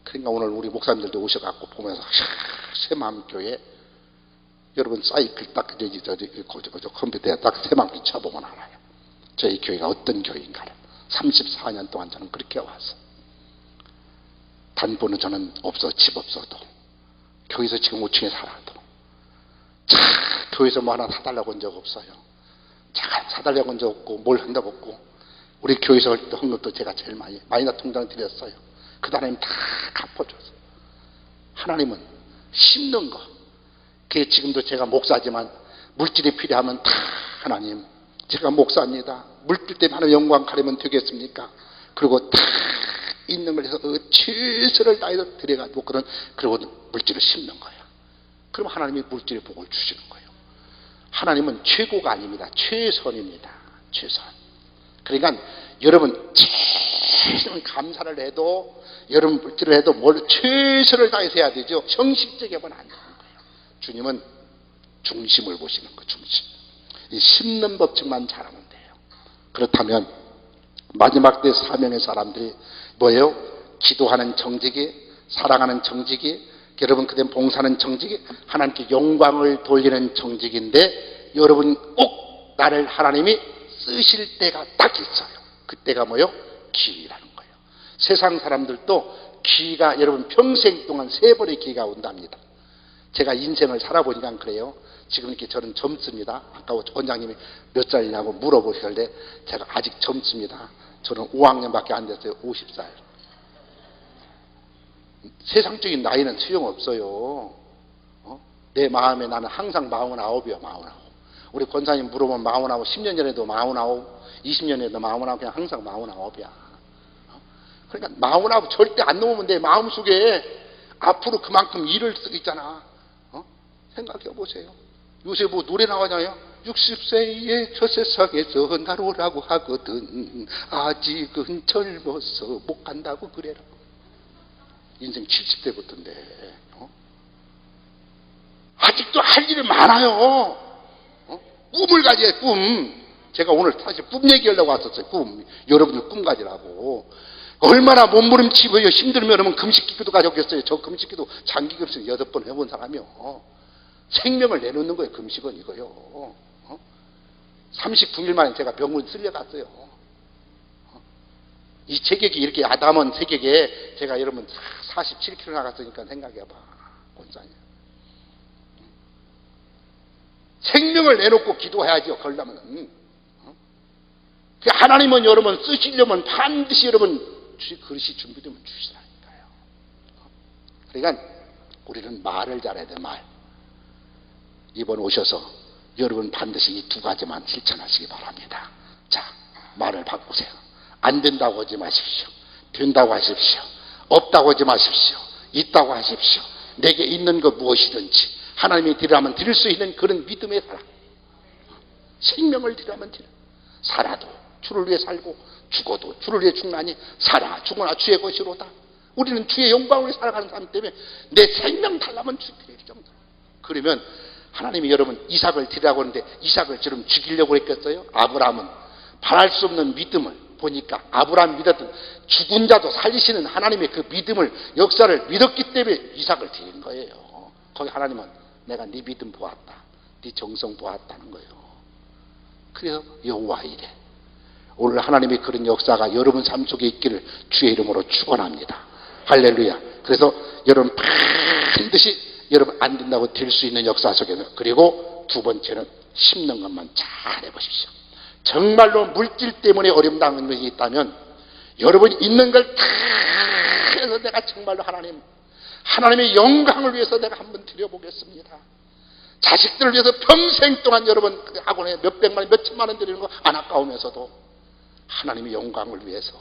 그러니까 오늘 우리 목사님들도 오셔갖고 보면서 새마음교회 여러분 사이클 딱 컴퓨터에 딱 새마음교회 쳐보면 알아요. 저희 교회가 어떤 교회인가를. 34년 동안 저는 그렇게 왔어. 단번은 저는 없어, 집 없어도 교회에서 지금 5층에 살아도 교회에서 뭐 하나 사달라고 한 적 없어요. 제가 사달라고 한 적 없고 뭘 한다고 없고, 우리 교회에서 한 것도 제가 제일 많이 통장 드렸어요. 그 하나님 다 갚아줬어요. 하나님은 심는 거, 그게 지금도 제가 목사지만 물질이 필요하면 다 하나님, 제가 목사입니다, 물질 때문에 하나님 영광 가리면 되겠습니까? 그리고 다 있는 걸 해서 최선을 다해서 드려가지고 그리고 물질을 심는 거예요. 그럼 하나님이 물질의 복을 주시는 거예요. 하나님은 최고가 아닙니다. 최선입니다. 최선. 그러니까 여러분 최선 감사를 해도, 여러분 물질을 해도 뭘 최선을 다해서 해야 되죠. 형식적이면 안 되는 거예요. 주님은 중심을 보시는 거예요. 중심. 이 심는 법칙만 잘하면 돼요. 그렇다면 마지막 때 사명의 사람들이 뭐예요? 기도하는 정직이, 사랑하는 정직이, 여러분 그다음 봉사하는 정직이, 하나님께 영광을 돌리는 정직인데, 여러분 꼭 나를 하나님이 쓰실 때가 딱 있어요. 그때가 뭐예요? 기회라는 거예요. 세상 사람들도 기회가 여러분 평생 동안 3번의 기회가 온답니다. 제가 인생을 살아보니까 그래요. 지금 이렇게 저는 젊습니다. 아까 원장님이 몇 살이냐고 물어보시길래 제가 아직 젊습니다. 저는 5학년밖에 안 됐어요. 50살. 세상적인 나이는 소용없어요. 내 마음에 나는 항상 49이야. 49. 우리 권사님 물어보면 49, 10년 전에도 49, 20년 전에도 49, 그냥 항상 49이야. 그러니까 49 절대 안 넘으면 내 마음속에 앞으로 그만큼 일을 쓰고 있잖아. 생각해 보세요. 요새 뭐 노래 나오잖아요. 60세에 저 세상에서 날 오라고 하거든. 아직은 젊어서 못 간다고 그래라. 인생 70대부터인데 아직도 할 일이 많아요. 꿈을 가져야 꿈. 제가 오늘 사실 꿈 얘기하려고 왔었어요. 꿈. 여러분들 꿈 가지라고. 얼마나 몸부림치고요. 힘들면 여러분 금식기도 가져오겠어요. 저 금식기도 장기급식 8번 해본 사람이요. 생명을 내놓는 거예요. 금식은 이거요. 39일 만에 제가 병을 쓸려갔어요. 이 체격이 이렇게 아담한 체격에 제가 여러분 47kg 나갔으니까 생각해봐. 권사님. 생명을 내놓고 기도해야죠. 그러려면. 하나님은 여러분 쓰시려면 반드시 여러분 그릇이 준비되면 주시라니까요. 그러니까 우리는 말을 잘해야 돼. 말. 이번 오셔서 여러분 반드시 이 2가지만 실천하시기 바랍니다. 자, 말을 바꾸세요. 안 된다고 하지 마십시오. 된다고 하십시오. 없다고 하지 마십시오. 있다고 하십시오. 내게 있는 것 무엇이든지 하나님이 드리라면 드릴 수 있는 그런 믿음의 사람. 생명을 드리라면 드려. 살아도 주를 위해 살고 죽어도 주를 위해 죽나니 살아 죽으나 주의 것이로다. 우리는 주의 영광을 위해 살아가는 사람 때문에 내 생명 달라면 주 드릴 정도. 그러면 하나님이 여러분 이삭을 드리라고 하는데 이삭을 지금 죽이려고 했겠어요? 아브라함은 바랄 수 없는 믿음을 보니까 아브라함 믿었던 죽은 자도 살리시는 하나님의 그 믿음을, 역사를 믿었기 때문에 이삭을 드린 거예요. 거기 하나님은 내가 네 믿음 보았다, 네 정성 보았다는 거예요. 그래서 여호와 이래. 오늘 하나님의 그런 역사가 여러분 삶 속에 있기를 주의 이름으로 축원합니다. 할렐루야. 그래서 여러분 반드시 여러분 안 된다고 될 수 있는 역사 속에서, 그리고 2번째는 심는 것만 잘 해보십시오. 정말로 물질 때문에 어려움 당하는 것이 있다면 여러분이 있는 걸 다 해서 내가 정말로 하나님의 영광을 위해서 내가 한번 드려보겠습니다. 자식들을 위해서 평생 동안 여러분 학원에 몇백만 원, 몇천만 원 드리는 거 안 아까우면서도 하나님의 영광을 위해서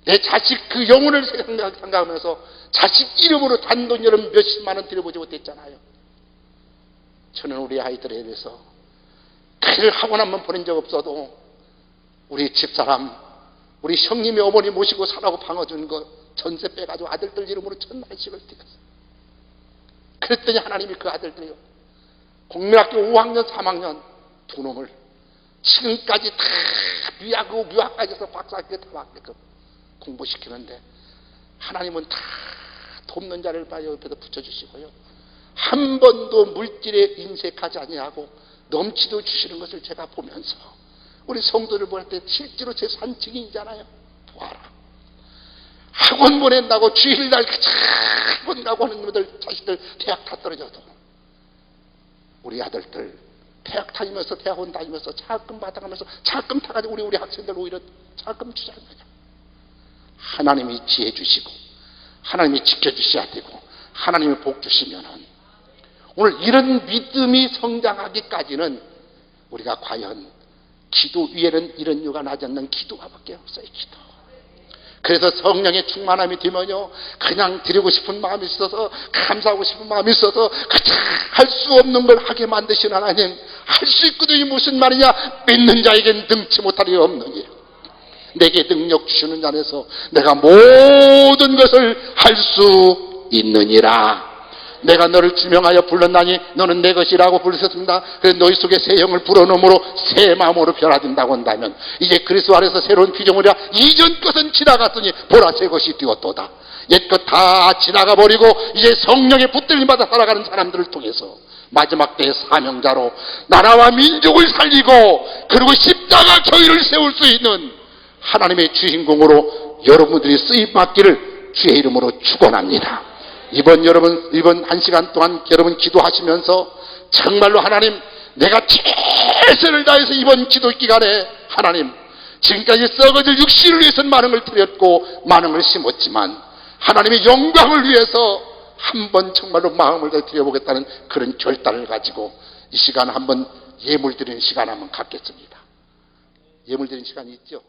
내 자식 그 영혼을 생각하면서 자식 이름으로 단돈 여러분 몇십만 원 드려보지 못했잖아요. 저는 우리 아이들에 대해서 그 학원 한번 보낸 적 없어도 우리 집사람, 우리 형님의 어머니 모시고 살라고 방어준 거 전세 빼가지고 아들들 이름으로 1000만씩을 드렸어요. 그랬더니 하나님이 그 아들들이요, 국민학교 5학년 3학년 두 놈을 지금까지 다 유학까지 해서 박사학위에 다 받게끔 공부시키는데, 하나님은 다 돕는 자를 봐요 옆에다 붙여주시고요, 한 번도 물질에 인색하지 아니하고 넘치도 주시는 것을 제가 보면서, 우리 성도들 볼 때 실제로 제 산증인이잖아요. 보아라, 학원 보낸다고 주일날 학원 가고 하는 놈들 자식들 대학 다 떨어져도 우리 아들들 대학 다니면서, 대학원 다니면서 장학금 받아가면서 장학금 타가지고 우리 학생들 오히려 장학금 주지 않느냐. 하나님이 지혜 주시고 하나님이 지켜주셔야 되고 하나님이 복 주시면은, 오늘 이런 믿음이 성장하기까지는 우리가 과연 기도 위에는 이런 이유가 나지 않는 기도가 밖에 없어요. 기도. 그래서 성령의 충만함이 되면요, 그냥 드리고 싶은 마음이 있어서, 감사하고 싶은 마음이 있어서 할 수 없는 걸 하게 만드신 하나님, 할 수 있거든요. 무슨 말이냐? 믿는 자에겐 능치 못할 일 없느니 내게 능력 주시는 자에서 내가 모든 것을 할 수 있느니라. 내가 너를 지명하여 불렀나니 너는 내 것이라고 부르셨습니다. 그래서 너희 속에 새 영을 불어넣음으로 새 마음으로 변화된다고 한다면, 이제 그리스도 안에서 새로운 피조물이라, 이전 것은 지나갔으니 보라 새 것이 되었도다. 옛것 다 지나가 버리고 이제 성령의 붙들림 받아 살아가는 사람들을 통해서 마지막 때의 사명자로 나라와 민족을 살리고, 그리고 십자가 교회를 세울 수 있는 하나님의 주인공으로 여러분들이 쓰임 받기를 주의 이름으로 축원합니다. 이번 1시간 동안 여러분 기도하시면서 정말로 하나님, 내가 최선을 다해서 이번 기도 기간에 하나님, 지금까지 썩어질 육신을 위해서는 많은 걸 드렸고 많은 걸 심었지만 하나님의 영광을 위해서 한번 정말로 마음을 더 드려보겠다는 그런 결단을 가지고 이 시간 한번 예물 드리는 시간 한번 갖겠습니다. 예물 드리는 시간이 있죠?